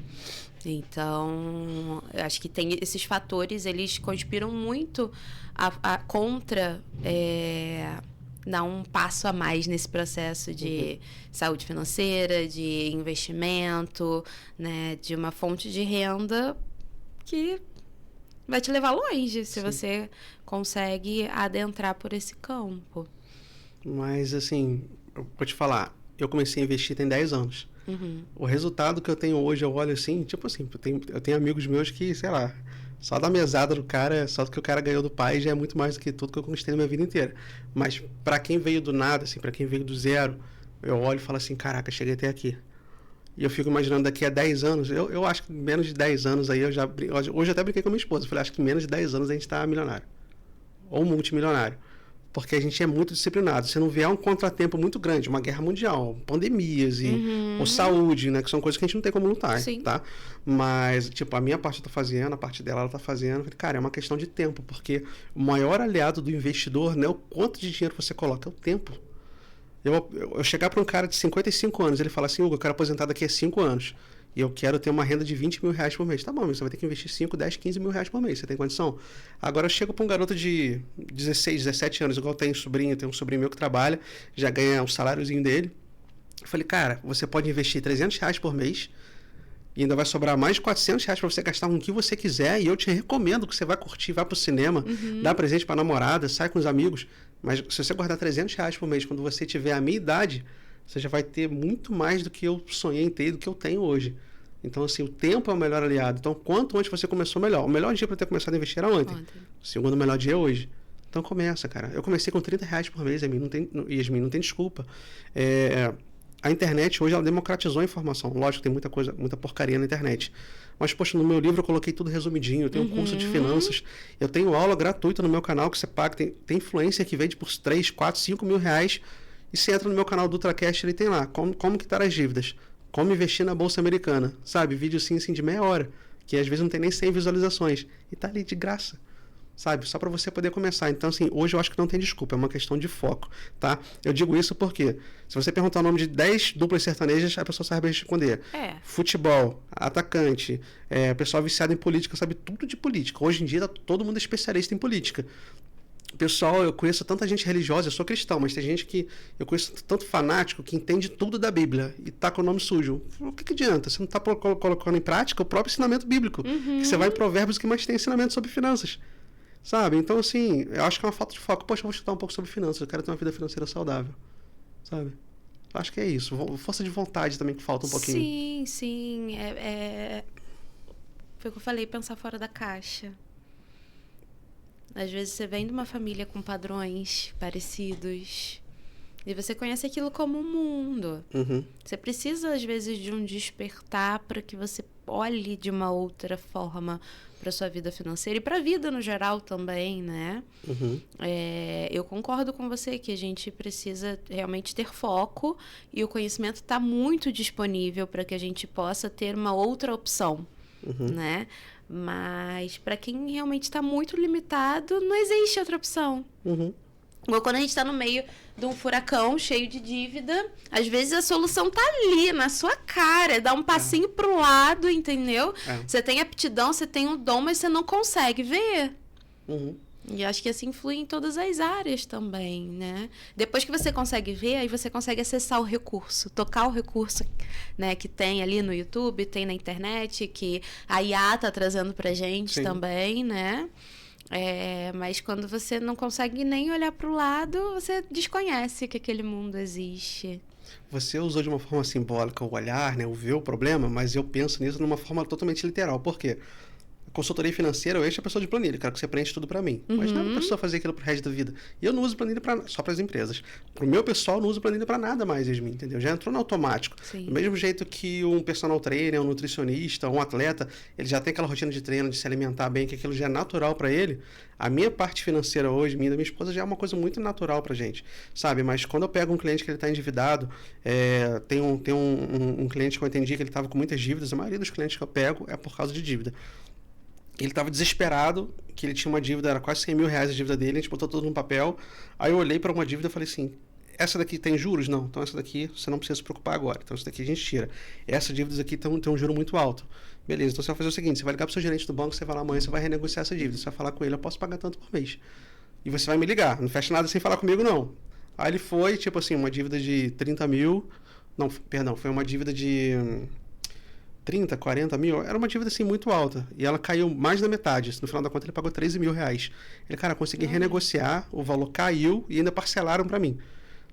Então, eu acho que tem esses fatores, eles conspiram muito contra dar um passo a mais nesse processo de saúde financeira, de investimento, né, de uma fonte de renda que vai te levar longe se você consegue adentrar por esse campo. Mas, assim, eu vou te falar, eu comecei a investir tem 10 anos. O resultado que eu tenho hoje, eu olho assim, tipo assim, eu tenho amigos meus que, sei lá, só da mesada do cara, só do que o cara ganhou do pai já é muito mais do que tudo que eu conquistei na minha vida inteira. Mas para quem veio do nada, assim, para quem veio do zero, eu olho e falo assim, caraca, cheguei até aqui. E eu fico imaginando daqui a 10 anos, eu acho que menos de 10 anos aí, hoje eu até brinquei com a minha esposa, eu falei, acho que menos de 10 anos a gente tá milionário. Ou multimilionário. Porque a gente é muito disciplinado. Se não vier um contratempo muito grande, uma guerra mundial, pandemias ou saúde, né? Que são coisas que a gente não tem como lutar, tá? Mas, tipo, a minha parte eu tô fazendo, a parte dela ela tá fazendo. Cara, é uma questão de tempo, porque o maior aliado do investidor não é o quanto de dinheiro você coloca, é o tempo. Eu chegar para um cara de 55 anos, ele fala assim, Hugo, eu quero aposentar daqui a 5 anos. E eu quero ter uma renda de 20 mil reais por mês. Tá bom, mas você vai ter que investir 5, 10, 15 mil reais por mês. Você tem condição? Agora eu chego para um garoto de 16, 17 anos, igual tem um sobrinho meu que trabalha, já ganha o saláriozinho dele. Eu falei, cara, você pode investir 300 reais por mês e ainda vai sobrar mais de 400 reais para você gastar com o que você quiser. E eu te recomendo que você vá curtir, vá pro cinema, dá presente para namorada, sai com os amigos. Mas se você guardar 300 reais por mês, quando você tiver a minha idade, você já vai ter muito mais do que eu sonhei em ter, do que eu tenho hoje. Então, assim, o tempo é o melhor aliado. Então, quanto antes você começou, melhor. O melhor dia para eu ter começado a investir era ontem. O segundo melhor dia é hoje. Então, começa, cara. Eu comecei com 30 reais por mês, Yasmin, não tem desculpa. A internet hoje, ela democratizou a informação. Lógico, tem muita coisa, muita porcaria na internet. Mas, poxa, no meu livro eu coloquei tudo resumidinho. Eu tenho um curso de finanças. Eu tenho aula gratuita no meu canal que você paga. Tem influencer que vende por 3, 4, 5 mil reais. E você entra no meu canal do UltraCast, ele tem lá como quitar as dívidas, como investir na Bolsa Americana, sabe? Vídeo assim de meia hora, que às vezes não tem nem 100 visualizações. E tá ali de graça, sabe? Só para você poder começar. Então, assim, hoje eu acho que não tem desculpa, é uma questão de foco, tá? Eu digo isso porque, se você perguntar o nome de 10 duplas sertanejas, a pessoa sabe responder. Futebol, atacante, pessoal viciado em política, sabe tudo de política. Hoje em dia, todo mundo é especialista em política. Pessoal, eu conheço tanta gente religiosa, eu sou cristão, mas tem gente que eu conheço tanto fanático que entende tudo da Bíblia e tá com o nome sujo. O que adianta? Você não tá colocando em prática o próprio ensinamento bíblico. Que você vai em Provérbios que mais tem ensinamento sobre finanças. Sabe? Então, assim, eu acho que é uma falta de foco. Poxa, eu vou estudar um pouco sobre finanças, eu quero ter uma vida financeira saudável. Sabe? Eu acho que é isso. Força de vontade também que falta um pouquinho. Sim. Foi o que eu falei, pensar fora da caixa. Às vezes você vem de uma família com padrões parecidos e você conhece aquilo como um mundo. Você precisa, às vezes, de um despertar para que você olhe de uma outra forma para sua vida financeira e para a vida no geral também, né? Eu concordo com você que a gente precisa realmente ter foco e o conhecimento está muito disponível para que a gente possa ter uma outra opção, né? Mas para quem realmente está muito limitado, não existe outra opção. Ou quando a gente está no meio de um furacão cheio de dívida, às vezes a solução tá ali, na sua cara. Dá um passinho pro lado, entendeu? Você tem aptidão, você tem um dom, mas você não consegue ver. E acho que assim influi em todas as áreas também, né? Depois que você consegue ver, aí você consegue acessar o recurso, tocar o recurso, né, que tem ali no YouTube, tem na internet, que a IA tá trazendo pra gente também, né? Mas quando você não consegue nem olhar pro lado, você desconhece que aquele mundo existe. Você usou de uma forma simbólica o olhar, né, o ver o problema, mas eu penso nisso de uma forma totalmente literal. Por quê? Consultoria financeira, eu encho a pessoa de planilha, quero que você preenche tudo para mim. Mas não é uma pessoa fazer aquilo pro resto da vida. E eu não uso planilha só para as empresas. Pro meu pessoal, eu não uso planilha para nada mais, Yasmin, entendeu? Já entrou no automático. Do mesmo jeito que um personal trainer, um nutricionista, um atleta, ele já tem aquela rotina de treino, de se alimentar bem, que aquilo já é natural para ele. A minha parte financeira hoje, minha e da minha esposa, já é uma coisa muito natural pra gente, sabe? Mas quando eu pego um cliente que ele tá endividado, tem um cliente que eu entendi que ele estava com muitas dívidas, a maioria dos clientes que eu pego é por causa de dívida. Ele estava desesperado, que ele tinha uma dívida, era quase 100 mil reais a dívida dele, a gente botou tudo no papel. Aí eu olhei para uma dívida e falei assim, essa daqui tem juros? Não. Então essa daqui você não precisa se preocupar agora. Então essa daqui a gente tira. Essas dívidas aqui tem um juro muito alto. Beleza, então você vai fazer o seguinte, você vai ligar para o seu gerente do banco, você vai lá amanhã, você vai renegociar essa dívida. Você vai falar com ele, eu posso pagar tanto por mês. E você vai me ligar, não fecha nada sem falar comigo não. Aí ele foi, tipo assim, uma dívida de 30 mil, não, perdão, foi uma dívida de 30, 40 mil, era uma dívida assim muito alta. E ela caiu mais da metade. No final da conta ele pagou 13 mil reais. Ele, cara, consegui renegociar, o valor caiu e ainda parcelaram para mim.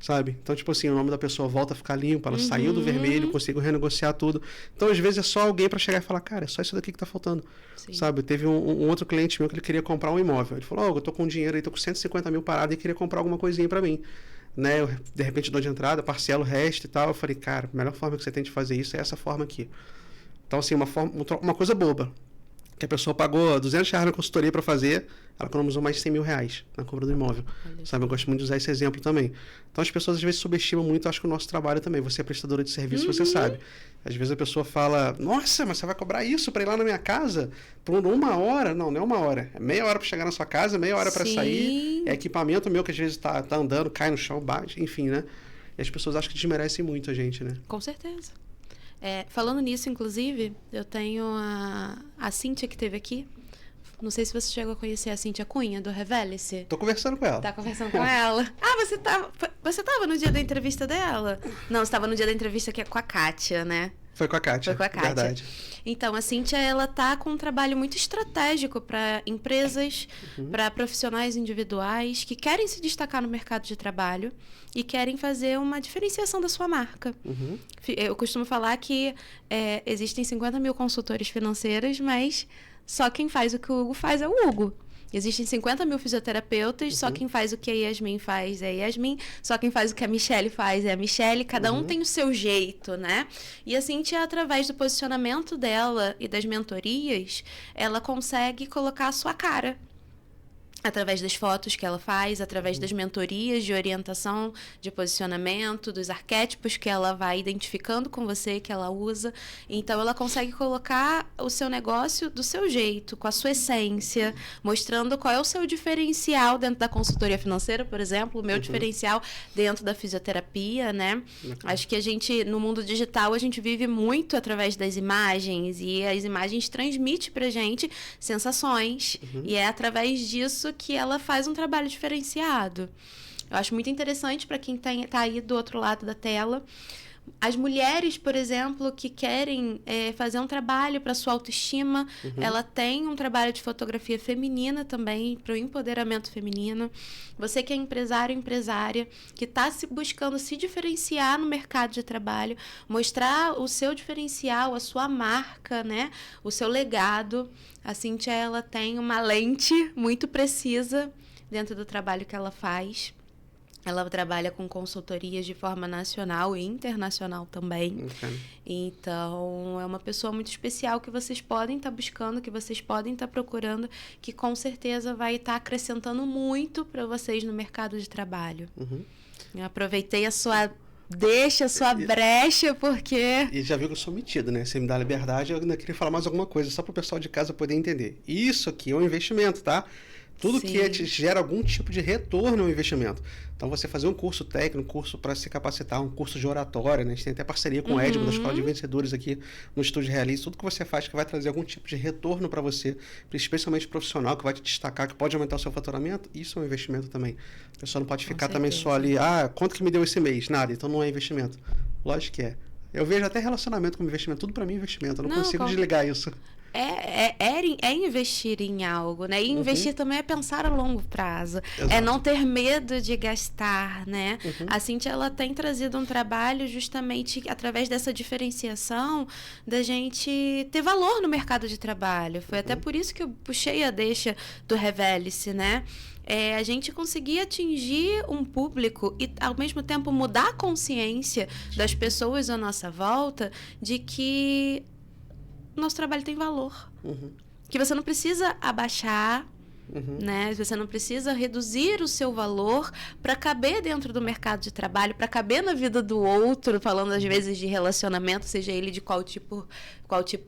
Sabe? Então, tipo assim, o nome da pessoa volta a ficar limpo, ela saiu do vermelho, consigo renegociar tudo. Então, às vezes, é só alguém para chegar e falar, cara, é só isso daqui que tá faltando. Sim. Sabe? Teve um outro cliente meu que ele queria comprar um imóvel. Ele falou, eu tô com dinheiro aí, tô com 150 mil parado e queria comprar alguma coisinha para mim. Né? Eu, de repente, dou de entrada, parcelo o resto e tal. Eu falei, cara, a melhor forma que você tem de fazer isso é essa forma aqui. Então, assim, uma coisa boba. Que a pessoa pagou 200 reais na consultoria para fazer, ela economizou mais de 100 mil reais na compra do imóvel. Sabe? Eu gosto muito de usar esse exemplo também. Então as pessoas às vezes subestimam muito, acho que o nosso trabalho também. Você é prestadora de serviço, você sabe. Às vezes a pessoa fala, nossa, mas você vai cobrar isso para ir lá na minha casa por 1 hora? Não, não é 1 hora. É meia hora para chegar na sua casa, meia hora para sair. É equipamento meu que às vezes tá andando, cai no chão, bate, enfim, né? E as pessoas acham que desmerecem muito a gente, né? Com certeza. Falando nisso, inclusive, eu tenho a Cíntia que esteve aqui. Não sei se você chegou a conhecer a Cíntia Cunha, do Revele-se. Tô conversando com ela. Tá conversando com ela. Ah, você tava no dia da entrevista dela? Não, você tava no dia da entrevista que é com a Kátia, né? Foi com a Kátia. Foi com a Kátia. Verdade. Então, a Cíntia, ela tá com um trabalho muito estratégico para empresas, para profissionais individuais que querem se destacar no mercado de trabalho e querem fazer uma diferenciação da sua marca. Eu costumo falar que existem 50 mil consultores financeiros, mas só quem faz o que o Hugo faz é o Hugo. Existem 50 mil fisioterapeutas, só quem faz o que a Yasmin faz é a Yasmin, só quem faz o que a Michelle faz é a Michelle, cada um tem o seu jeito, né? E a Cíntia, através do posicionamento dela e das mentorias, ela consegue colocar a sua cara. Através das fotos que ela faz, através das mentorias de orientação, de posicionamento, dos arquétipos que ela vai identificando com você, que ela usa. Então, ela consegue colocar o seu negócio do seu jeito, com a sua essência, mostrando qual é o seu diferencial dentro da consultoria financeira, por exemplo, o meu diferencial dentro da fisioterapia, né? Acho que a gente, no mundo digital, a gente vive muito através das imagens, e as imagens transmitem pra gente sensações, e é através disso que ela faz um trabalho diferenciado. Eu acho muito interessante para quem tá aí do outro lado da tela. As mulheres, por exemplo, que querem fazer um trabalho para sua autoestima, ela tem um trabalho de fotografia feminina também, para o empoderamento feminino. Você que é empresário, empresária, que está buscando se diferenciar no mercado de trabalho, mostrar o seu diferencial, a sua marca, né? O seu legado. A Cíntia, ela tem uma lente muito precisa dentro do trabalho que ela faz. Ela trabalha com consultorias de forma nacional e internacional também. Então, é uma pessoa muito especial que vocês podem estar buscando, que vocês podem estar procurando, que com certeza vai estar acrescentando muito para vocês no mercado de trabalho. Eu aproveitei a sua brecha, porque... E já viu que eu sou metido, né? Você me dá liberdade, eu ainda queria falar mais alguma coisa, só para o pessoal de casa poder entender. Isso aqui é um investimento, tá? Tudo que te gera algum tipo de retorno é um investimento. Então, você fazer um curso técnico, um curso para se capacitar, um curso de oratória, né? A gente tem até parceria com o Edmo, da Escola de Vencedores aqui no Estúdio Realize. Tudo que você faz que vai trazer algum tipo de retorno para você, especialmente profissional, que vai te destacar, que pode aumentar o seu faturamento, isso é um investimento também. A pessoa não pode ficar também só ali, quanto que me deu esse mês? Nada, então não é investimento. Lógico que é. Eu vejo até relacionamento como investimento, tudo para mim é investimento, eu não consigo desligar isso. É investir em algo, né? E investir também é pensar a longo prazo. Exato. É não ter medo de gastar, né? A Cíntia, ela tem trazido um trabalho justamente através dessa diferenciação da gente ter valor no mercado de trabalho. Foi até por isso que eu puxei a deixa do Revele-se, né? A gente conseguir atingir um público e, ao mesmo tempo, mudar a consciência das pessoas à nossa volta de que nosso trabalho tem valor. Que você não precisa abaixar, né? Você não precisa reduzir o seu valor para caber dentro do mercado de trabalho, para caber na vida do outro, falando às vezes de relacionamento, seja ele de qual tipo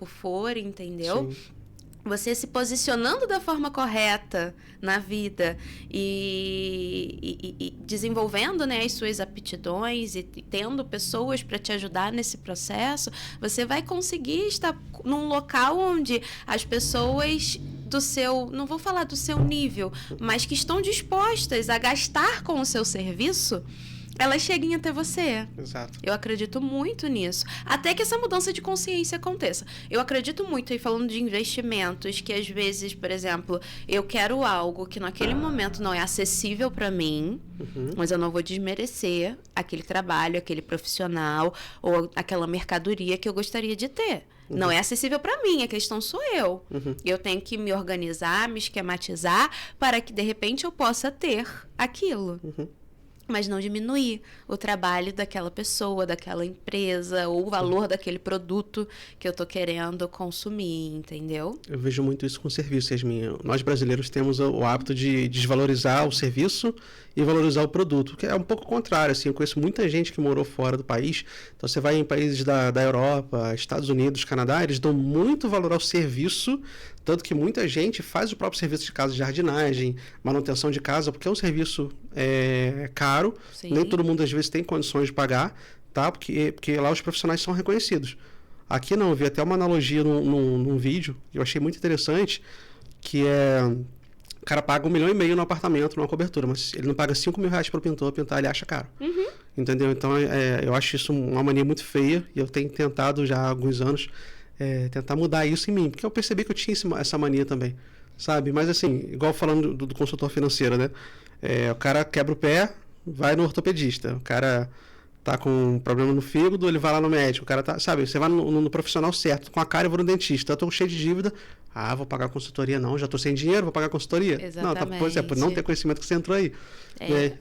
for, entendeu? Sim. você se posicionando da forma correta na vida e desenvolvendo, né, as suas aptidões e tendo pessoas para te ajudar nesse processo, você vai conseguir estar num local onde as pessoas do seu, não vou falar do seu nível, mas que estão dispostas a gastar com o seu serviço, elas cheguem até você. Exato. Eu acredito muito nisso. Até que essa mudança de consciência aconteça. Eu acredito muito aí falando de investimentos, que às vezes, por exemplo, eu quero algo que naquele momento não é acessível para mim, mas eu não vou desmerecer aquele trabalho, aquele profissional ou aquela mercadoria que eu gostaria de ter. Não é acessível para mim, a questão sou eu. Eu tenho que me organizar, me esquematizar para que de repente eu possa ter aquilo. Mas não diminuir o trabalho daquela pessoa, daquela empresa, ou o valor daquele produto que eu tô querendo consumir, entendeu? Eu vejo muito isso com serviço, Yasmin. Nós brasileiros temos o hábito de desvalorizar o serviço e valorizar o produto, que é um pouco contrário, assim. Eu conheço muita gente que morou fora do país, então você vai em países da Europa, Estados Unidos, Canadá, eles dão muito valor ao serviço, tanto que muita gente faz o próprio serviço de casa de jardinagem, manutenção de casa, porque é um serviço caro. Sim. Nem todo mundo às vezes tem condições de pagar, tá? Porque lá os profissionais são reconhecidos. Aqui não, eu vi até uma analogia num vídeo que eu achei muito interessante, que o cara paga 1,5 milhão no apartamento, numa cobertura, mas ele não paga 5 mil reais para o pintor pintar, ele acha caro. Entendeu? Então eu acho isso uma mania muito feia e eu tenho tentado já há alguns anos tentar mudar isso em mim, porque eu percebi que eu tinha essa mania também, sabe? Mas assim, igual falando do consultor financeiro, né? O cara quebra o pé, vai no ortopedista. O cara tá com um problema no fígado, ele vai lá no médico. O cara tá, sabe, você vai no profissional certo, com a cara eu vou no dentista. Eu tô cheio de dívida. Vou pagar consultoria não, já tô sem dinheiro, vou pagar consultoria. Exatamente. Não, pois por não ter conhecimento que você entrou aí.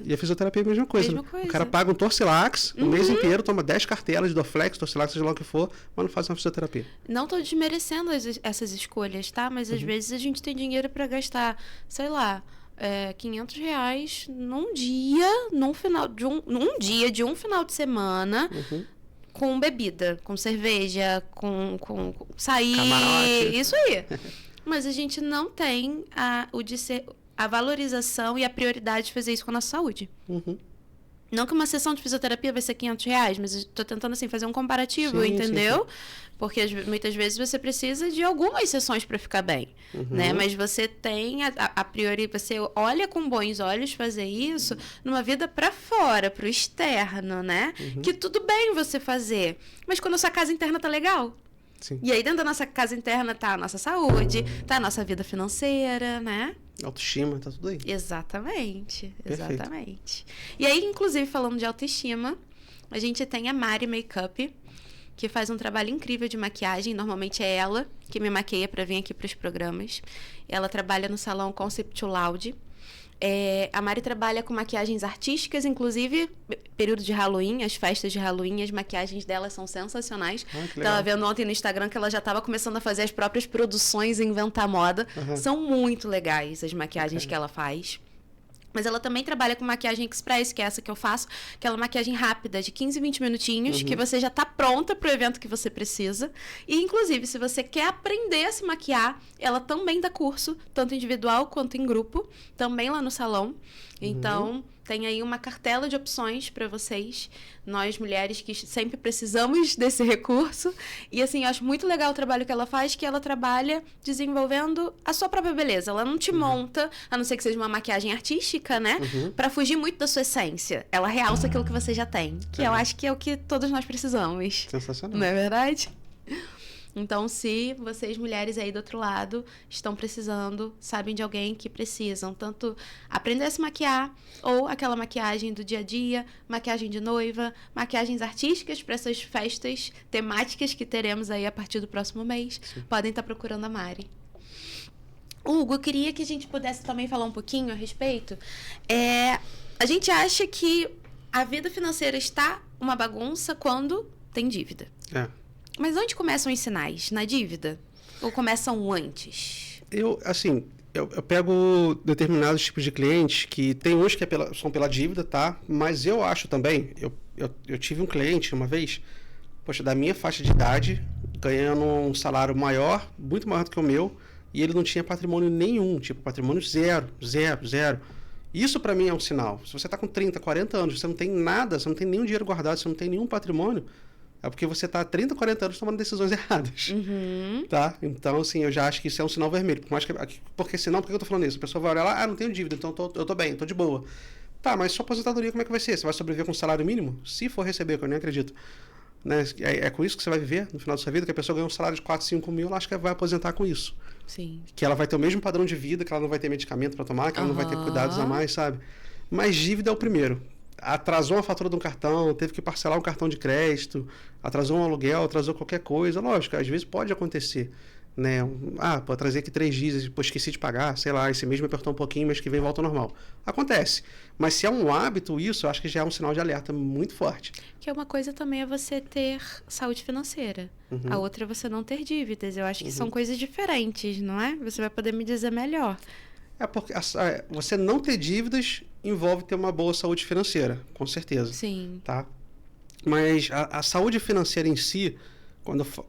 E a fisioterapia é a mesma coisa. O cara paga um Torcilax o mês inteiro, toma 10 cartelas de Dorflex, Torcilax, seja lá o que for, mas não faz uma fisioterapia. Não tô desmerecendo essas escolhas, tá? Mas às vezes a gente tem dinheiro para gastar, sei lá, 500 reais num dia, num dia de um final de semana, com bebida, com cerveja, com sair, camarote. Isso aí. Mas a gente não tem a valorização e a prioridade de fazer isso com a nossa saúde. Não que uma sessão de fisioterapia vai ser 500 reais, mas eu tô tentando, assim, fazer um comparativo, sim, entendeu? Sim. Porque muitas vezes você precisa de algumas sessões para ficar bem, né? Mas você tem a priori, você olha com bons olhos fazer isso numa vida para fora, pro externo, né? Que tudo bem você fazer, mas quando a sua casa interna tá legal. Sim. E aí dentro da nossa casa interna tá a nossa saúde, tá a nossa vida financeira, né? Autoestima, tá tudo aí. Exatamente, Perfeito. exatamente. E aí, inclusive, falando de autoestima, a gente tem a Mari Makeup, que faz um trabalho incrível de maquiagem. Normalmente é ela que me maqueia para vir aqui para os programas. Ela trabalha no salão Concept Loud. A Mari trabalha com maquiagens artísticas, inclusive período de Halloween, as festas de Halloween, as maquiagens dela são sensacionais. Tava vendo ontem no Instagram que ela já estava começando a fazer as próprias produções e inventar moda. São muito legais as maquiagens que ela faz. Mas ela também trabalha com maquiagem express, que é essa que eu faço, aquela maquiagem rápida, de 15, 20 minutinhos, que você já tá pronta pro evento que você precisa. E, inclusive, se você quer aprender a se maquiar, ela também dá curso, tanto individual quanto em grupo, também lá no salão. Então, tem aí uma cartela de opções para vocês, nós mulheres que sempre precisamos desse recurso. E assim, eu acho muito legal o trabalho que ela faz, que ela trabalha desenvolvendo a sua própria beleza. Ela não te monta, a não ser que seja uma maquiagem artística, né? Para fugir muito da sua essência. Ela realça aquilo que você já tem, que eu acho que é o que todos nós precisamos. Sensacional. Não é verdade? Então, se vocês, mulheres aí do outro lado, estão precisando, sabem de alguém que precisam tanto aprender a se maquiar, ou aquela maquiagem do dia a dia, maquiagem de noiva, maquiagens artísticas para essas festas temáticas que teremos aí a partir do próximo mês, podem estar procurando a Mari. Hugo, eu queria que a gente pudesse também falar um pouquinho a respeito. A gente acha que a vida financeira está uma bagunça quando tem dívida. Mas onde começam os sinais? Na dívida? Ou começam antes? Eu pego determinados tipos de clientes que tem uns que são pela dívida, tá? Mas eu acho também, eu tive um cliente uma vez, poxa, da minha faixa de idade, ganhando um salário maior, muito maior do que o meu, e ele não tinha patrimônio nenhum, tipo, patrimônio zero, zero, zero. Isso para mim é um sinal. Se você está com 30, 40 anos, você não tem nada, você não tem nenhum dinheiro guardado, você não tem nenhum patrimônio, é porque você está há 30, 40 anos tomando decisões erradas. Tá? Então, assim, eu já acho que isso é um sinal vermelho. Porque senão, por que eu tô falando isso? A pessoa vai olhar lá, não tenho dívida, então eu tô bem, tô de boa. Tá, mas sua aposentadoria como é que vai ser? Você vai sobreviver com salário mínimo? Se for receber, que eu nem acredito. Né? É com isso que você vai viver no final da sua vida? Que a pessoa ganha um salário de 4, 5 mil, ela acha que vai aposentar com isso. Sim. Que ela vai ter o mesmo padrão de vida, que ela não vai ter medicamento para tomar, que ela não vai ter cuidados a mais, sabe? Mas dívida é o primeiro. Atrasou a fatura de um cartão, teve que parcelar um cartão de crédito, atrasou um aluguel, atrasou qualquer coisa. Lógico, às vezes pode acontecer. Né? Pode trazer aqui 3 dias, depois esqueci de pagar, sei lá, esse mês me apertou um pouquinho, mas que vem volta ao normal. Acontece. Mas se é um hábito isso, eu acho que já é um sinal de alerta muito forte. Que é uma coisa também é você ter saúde financeira. A outra é você não ter dívidas. Eu acho que são coisas diferentes, não é? Você vai poder me dizer melhor. É porque você não ter dívidas envolve ter uma boa saúde financeira, com certeza. Sim. Tá? Mas a saúde financeira em si,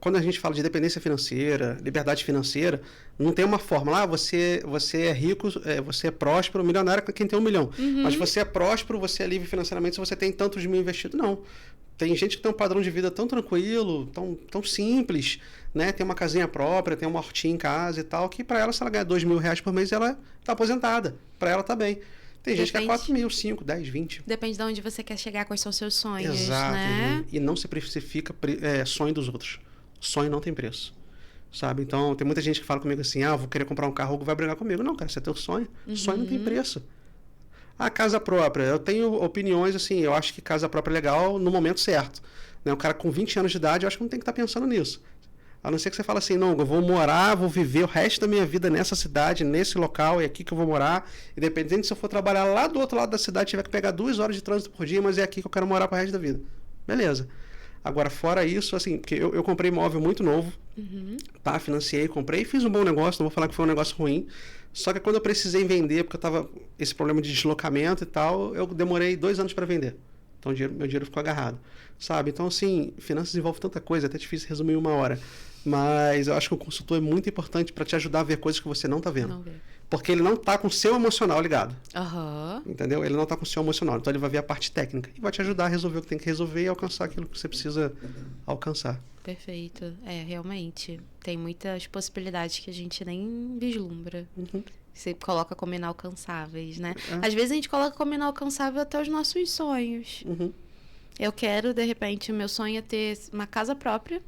quando a gente fala de dependência financeira, liberdade financeira, não tem uma fórmula. Você é rico, você é próspero, milionário é quem tem 1 milhão. Mas você é próspero, você é livre financeiramente se você tem tantos mil investidos. Não. Tem gente que tem um padrão de vida tão tranquilo, tão simples, né? Tem uma casinha própria, tem uma hortinha em casa e tal, que para ela, se ela ganhar R$2.000 por mês, ela tá aposentada. Para ela tá bem. Tem gente que é 4 mil, 5, 10, 20. Depende de onde você quer chegar, quais são os seus sonhos, Exato, né? E não se precifica sonho dos outros. Sonho não tem preço. Sabe? Então, tem muita gente que fala comigo assim, vou querer comprar um carro, vai brigar comigo. Não, cara, isso é teu sonho. Sonho não tem preço. A casa própria, eu tenho opiniões assim, eu acho que casa própria é legal no momento certo. Né? O cara com 20 anos de idade, eu acho que não tem que estar pensando nisso. A não ser que você fale assim, não, eu vou morar, vou viver o resto da minha vida nessa cidade, nesse local, é aqui que eu vou morar. Independente se eu for trabalhar lá do outro lado da cidade, tiver que pegar 2 horas de trânsito por dia, mas é aqui que eu quero morar pro resto da vida. Beleza. Agora, fora isso, assim, porque eu comprei imóvel muito novo, tá? Financiei, comprei, fiz um bom negócio, não vou falar que foi um negócio ruim. Só que quando eu precisei vender, porque eu tava esse problema de deslocamento e tal, eu demorei 2 anos para vender. Então meu dinheiro ficou agarrado, sabe? Então, assim, finanças envolve tanta coisa, é até difícil resumir em 1 hora. Mas eu acho que o consultor é muito importante para te ajudar a ver coisas que você não tá vendo. Não vê. Porque ele não tá com o seu emocional ligado. Aham. Entendeu? Ele não tá com o seu emocional. Então ele vai ver a parte técnica e vai te ajudar a resolver o que tem que resolver e alcançar aquilo que você precisa alcançar. Perfeito. Realmente. Tem muitas possibilidades que a gente nem vislumbra. Você coloca como inalcançáveis, né? Às vezes a gente coloca como inalcançável até os nossos sonhos. Eu quero, de repente, o meu sonho é ter uma casa própria.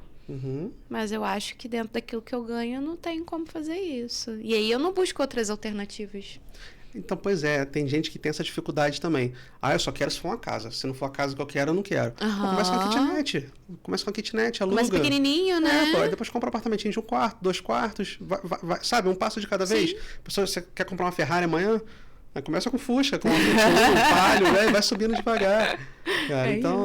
Mas eu acho que dentro daquilo que eu ganho eu não tenho como fazer isso. E aí eu não busco outras alternativas. Então, pois é, tem gente que tem essa dificuldade também. Eu só quero se for uma casa. Se não for a casa que eu quero, eu não quero. Começa com a kitnet. Começa com a kitnet, aluga. Começa pequenininho, né? Aí depois compra um apartamentinho de 1 quarto, 2 quartos. Vai, sabe, um passo de cada vez. Pessoa, você quer comprar uma Ferrari amanhã? Aí começa com Fusca, com um Palio, né? E vai subindo devagar. Cara, então,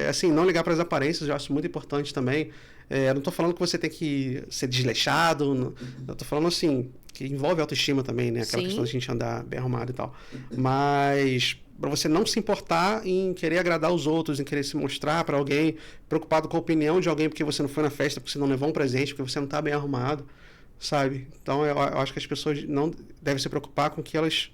assim, não ligar para as aparências, eu acho muito importante também. Eu não estou falando que você tem que ser desleixado, eu estou falando assim, que envolve autoestima também, né? Aquela questão de a gente andar bem arrumado e tal. Mas para você não se importar em querer agradar os outros, em querer se mostrar para alguém, preocupado com a opinião de alguém porque você não foi na festa, porque você não levou um presente, porque você não está bem arrumado, sabe? Então, eu acho que as pessoas não devem se preocupar com que elas...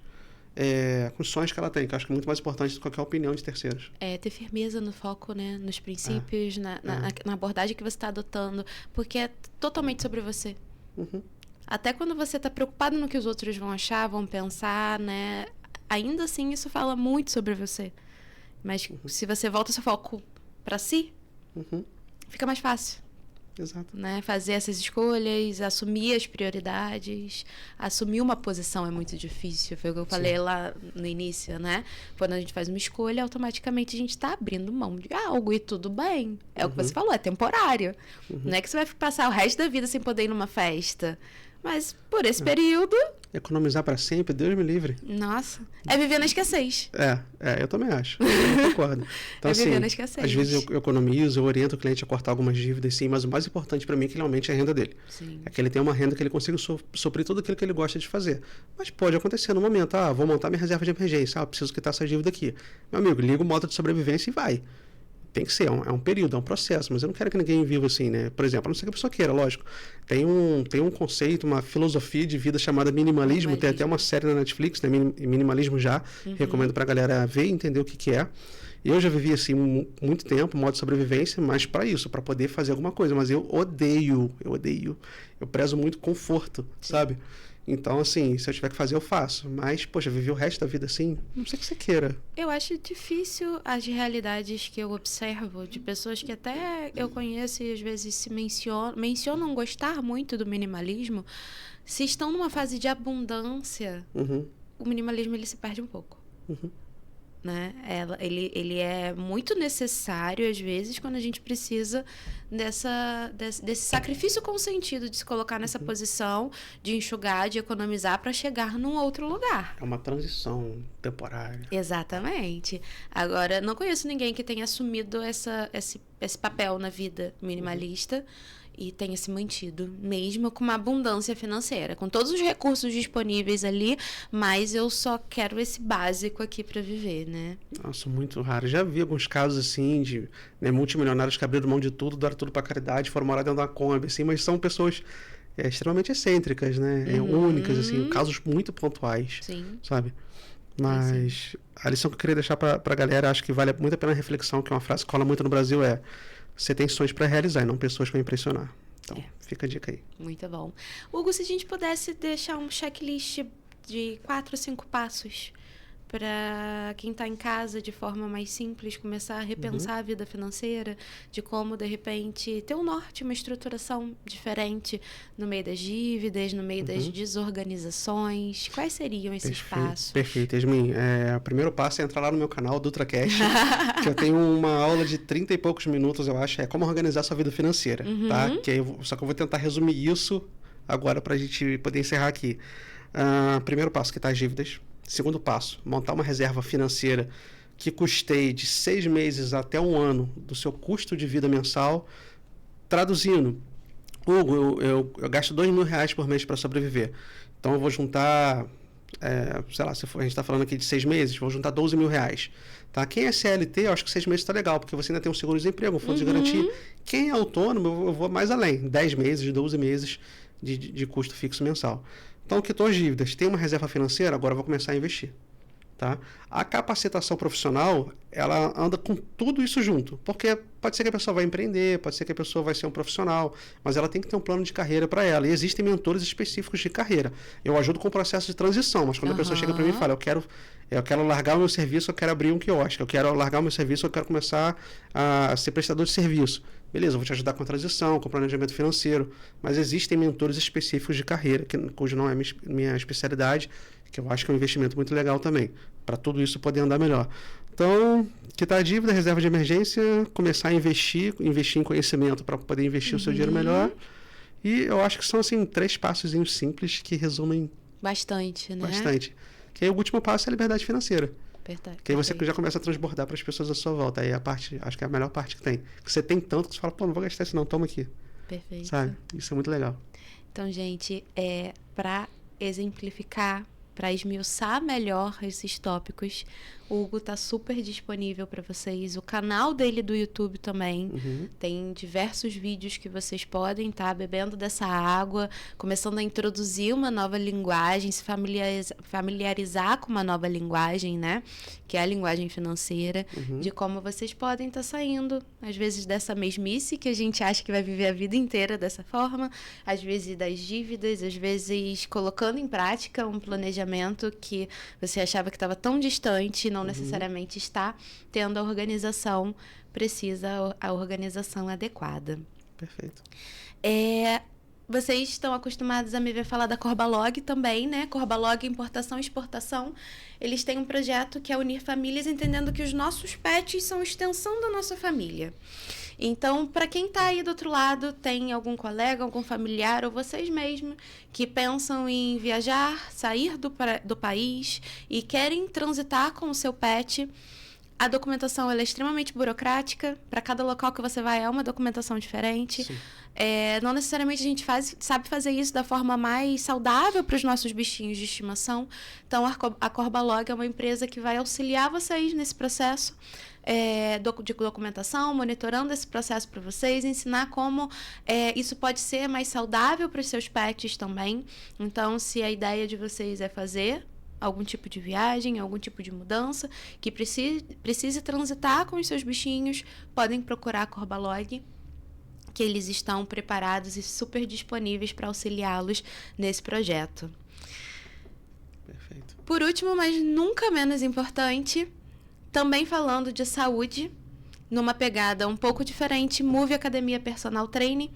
com os sonhos que ela tem, que eu acho que é muito mais importante do que qualquer opinião de terceiros. Ter firmeza no foco, né? Nos princípios, na abordagem que você está adotando, porque é totalmente sobre você. Até quando você está preocupado no que os outros vão achar, vão pensar, né? Ainda assim, isso fala muito sobre você. Mas se você volta seu foco para si, fica mais fácil. Exato. Né? Fazer essas escolhas, assumir as prioridades, assumir uma posição é muito difícil. Foi o que eu falei lá no início, né? Quando a gente faz uma escolha, automaticamente a gente está abrindo mão de algo e tudo bem. É o que você falou, é temporário. Não é que você vai passar o resto da vida sem poder ir numa festa. Mas por esse período... Economizar para sempre, Deus me livre. Nossa, é viver na escassez. Eu também acho. Eu concordo. Então, assim, viver na escassez. Às vezes eu economizo, eu oriento o cliente a cortar algumas dívidas, sim, mas o mais importante para mim é que ele aumente a renda dele. Sim. É que ele tenha uma renda que ele consiga suprir tudo aquilo que ele gosta de fazer. Mas pode acontecer no momento, vou montar minha reserva de emergência, preciso quitar essa dívida aqui. Meu amigo, liga o modo de sobrevivência e vai. Tem que ser, é um período, é um processo, mas eu não quero que ninguém viva assim, né? Por exemplo, a não ser que a pessoa queira, lógico. Tem um conceito, uma filosofia de vida chamada minimalismo. Tem até uma série na Netflix, né? Minimalismo Já. Recomendo pra galera ver e entender o que é. Eu já vivi assim muito tempo, modo de sobrevivência, mas para isso, para poder fazer alguma coisa. Mas eu odeio. Eu prezo muito conforto, sabe? Então, assim, se eu tiver que fazer, eu faço. Mas, poxa, viver o resto da vida assim, não sei o que você queira. Eu acho difícil as realidades que eu observo de pessoas que até eu conheço e às vezes se mencionam gostar muito do minimalismo. Se estão numa fase de abundância, o minimalismo ele se perde um pouco. Né? Ele é muito necessário, às vezes, quando a gente precisa desse sacrifício consentido de se colocar nessa posição, de enxugar, de economizar para chegar num outro lugar. É uma transição temporária. Exatamente. Agora, não conheço ninguém que tenha assumido esse papel na vida minimalista e tenha se mantido, mesmo com uma abundância financeira, com todos os recursos disponíveis ali, mas eu só quero esse básico aqui para viver, né? Nossa, muito raro. Já vi alguns casos assim de multimilionários que abriram mão de tudo, deram tudo para caridade, foram morar dentro da Kombi, assim, mas são pessoas extremamente excêntricas, né? Únicas, assim, casos muito pontuais, sabe? Mas a lição que eu queria deixar para a galera, acho que vale muito a pena a reflexão, que é uma frase que cola muito no Brasil, você tem sonhos para realizar e não pessoas para impressionar. Então, fica a dica aí. Muito bom. Hugo, se a gente pudesse deixar um checklist de 4 ou 5 passos para quem está em casa de forma mais simples, começar a repensar a vida financeira, de como, de repente, ter um norte, uma estruturação diferente no meio das dívidas, no meio das desorganizações. Quais seriam esses passos? Perfeito, Yasmin. O primeiro passo é entrar lá no meu canal, DutraCast, que eu tenho uma aula de 30 e poucos minutos, eu acho, como organizar sua vida financeira, tá? Só que eu vou tentar resumir isso agora para a gente poder encerrar aqui. Primeiro passo, quitar as dívidas. Segundo passo, montar uma reserva financeira que custeie de 6 meses até 1 ano do seu custo de vida mensal. Traduzindo, Hugo, eu gasto R$2.000 por mês para sobreviver. Então eu vou juntar, sei lá, a gente está falando aqui de 6 meses, vou juntar R$12.000. Tá? Quem é CLT, eu acho que 6 meses está legal, porque você ainda tem um seguro-desemprego, um fundo de garantia. Quem é autônomo, eu vou mais além, 10 meses, 12 meses de custo fixo mensal. Então, quitou as dívidas, tem uma reserva financeira, agora eu vou começar a investir. Tá? A capacitação profissional, ela anda com tudo isso junto, porque pode ser que a pessoa vai empreender, pode ser que a pessoa vai ser um profissional, mas ela tem que ter um plano de carreira para ela, e existem mentores específicos de carreira. Eu ajudo com o processo de transição, mas quando a pessoa chega para mim e fala, eu quero largar o meu serviço, eu quero abrir um quiosque, eu quero largar o meu serviço, eu quero começar a ser prestador de serviço. Beleza, eu vou te ajudar com a transição, com o planejamento financeiro, mas existem mentores específicos de carreira, cujo não é minha especialidade, que eu acho que é um investimento muito legal também, para tudo isso poder andar melhor. Então, quitar a dívida, reserva de emergência, começar a investir em conhecimento para poder investir o seu dinheiro melhor. E eu acho que são assim 3 passos simples que resumem bastante, né? Bastante. Que aí o último passo é a liberdade financeira. Verdade, que aí você já começa a transbordar para as pessoas à sua volta. Aí a parte, acho que é a melhor parte que tem. Que você tem tanto que você fala, não vou gastar isso não, toma aqui. Perfeito. Sabe? Isso é muito legal. Então, gente, para exemplificar, para esmiuçar melhor esses tópicos, o Hugo tá super disponível para vocês. O canal dele do YouTube também tem diversos vídeos que vocês podem estar bebendo dessa água, começando a introduzir uma nova linguagem, se familiarizar com uma nova linguagem, né? Que é a linguagem financeira, de como vocês podem estar saindo, às vezes, dessa mesmice que a gente acha que vai viver a vida inteira dessa forma, às vezes das dívidas, às vezes colocando em prática um planejamento que você achava que estava tão distante, não necessariamente está tendo a organização precisa, a organização adequada. Perfeito. Vocês estão acostumados a me ver falar da Corbalog também, né? Corbalog Importação e Exportação. Eles têm um projeto que é unir famílias, entendendo que os nossos pets são extensão da nossa família. Então, para quem está aí do outro lado, tem algum colega, algum familiar ou vocês mesmos que pensam em viajar, sair do país e querem transitar com o seu pet, a documentação ela é extremamente burocrática. Para cada local que você vai é uma documentação diferente. Não necessariamente a gente sabe fazer isso da forma mais saudável para os nossos bichinhos de estimação. Então, a Corbalog é uma empresa que vai auxiliar vocês nesse processo. de documentação, monitorando esse processo para vocês, ensinar como isso pode ser mais saudável para os seus pets também. Então, se a ideia de vocês é fazer algum tipo de viagem, algum tipo de mudança, que precise transitar com os seus bichinhos, podem procurar a Corbalog, que eles estão preparados e super disponíveis para auxiliá-los nesse projeto. Perfeito. Por último, mas nunca menos importante, também falando de saúde, numa pegada um pouco diferente, Move Academia Personal Training.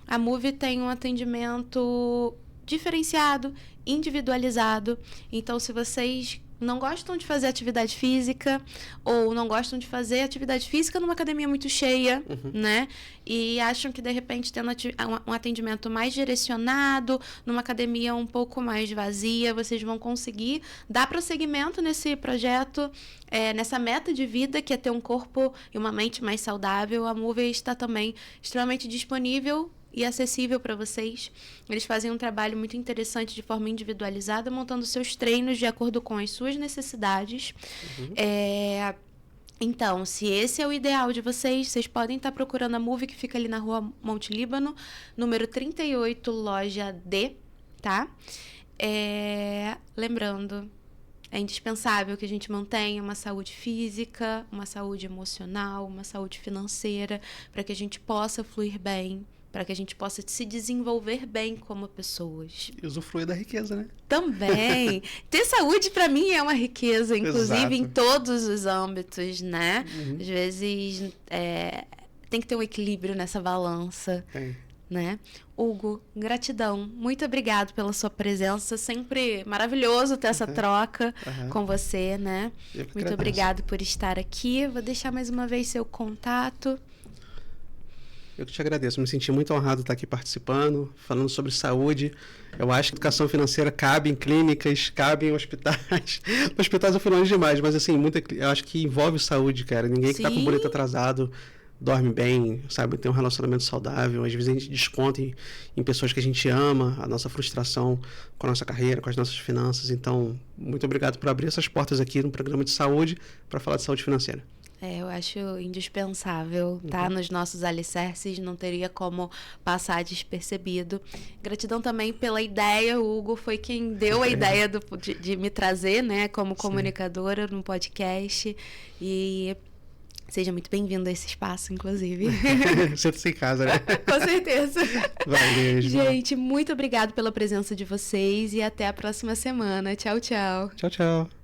A Move tem um atendimento diferenciado, individualizado. Então, se vocês não gostam de fazer atividade física ou não gostam de fazer atividade física numa academia muito cheia, né? E acham que, de repente, tendo um atendimento mais direcionado, numa academia um pouco mais vazia, vocês vão conseguir dar prosseguimento nesse projeto, nessa meta de vida, que é ter um corpo e uma mente mais saudável. A Move está também extremamente disponível e acessível para vocês. Eles fazem um trabalho muito interessante de forma individualizada, montando seus treinos de acordo com as suas necessidades. Então, se esse é o ideal de vocês podem estar procurando a Move, que fica ali na rua Monte Líbano, número 38, loja D, tá? Lembrando, é indispensável que a gente mantenha uma saúde física, uma saúde emocional, uma saúde financeira, para que a gente possa fluir bem, para que a gente possa se desenvolver bem como pessoas. E usufruir da riqueza, né? Também. Ter saúde, para mim, é uma riqueza, inclusive Exato. em todos os âmbitos, né? Às vezes, tem que ter um equilíbrio nessa balança. Tem. Né? Hugo, gratidão. Muito obrigado pela sua presença. Sempre maravilhoso ter essa troca com você, né? Muito obrigado por estar aqui. Vou deixar mais uma vez seu contato. Eu que te agradeço, me senti muito honrado de estar aqui participando, falando sobre saúde. Eu acho que educação financeira cabe em clínicas, cabe em hospitais. Hospitais eu fui longe demais, mas assim, eu acho que envolve saúde, cara. Ninguém que está com o boleto atrasado dorme bem, sabe? Tem um relacionamento saudável. Às vezes a gente desconta em pessoas que a gente ama, a nossa frustração com a nossa carreira, com as nossas finanças. Então, muito obrigado por abrir essas portas aqui no programa de saúde para falar de saúde financeira. Eu acho indispensável, tá? Nos nossos alicerces, não teria como passar despercebido. Gratidão também pela ideia. O Hugo foi quem deu a ideia de me trazer, né? Como comunicadora no podcast. E seja muito bem-vindo a esse espaço, inclusive. Senta-se em casa, né? Com certeza. Valeu, gente, muito obrigado pela presença de vocês e até a próxima semana. Tchau, tchau. Tchau, tchau.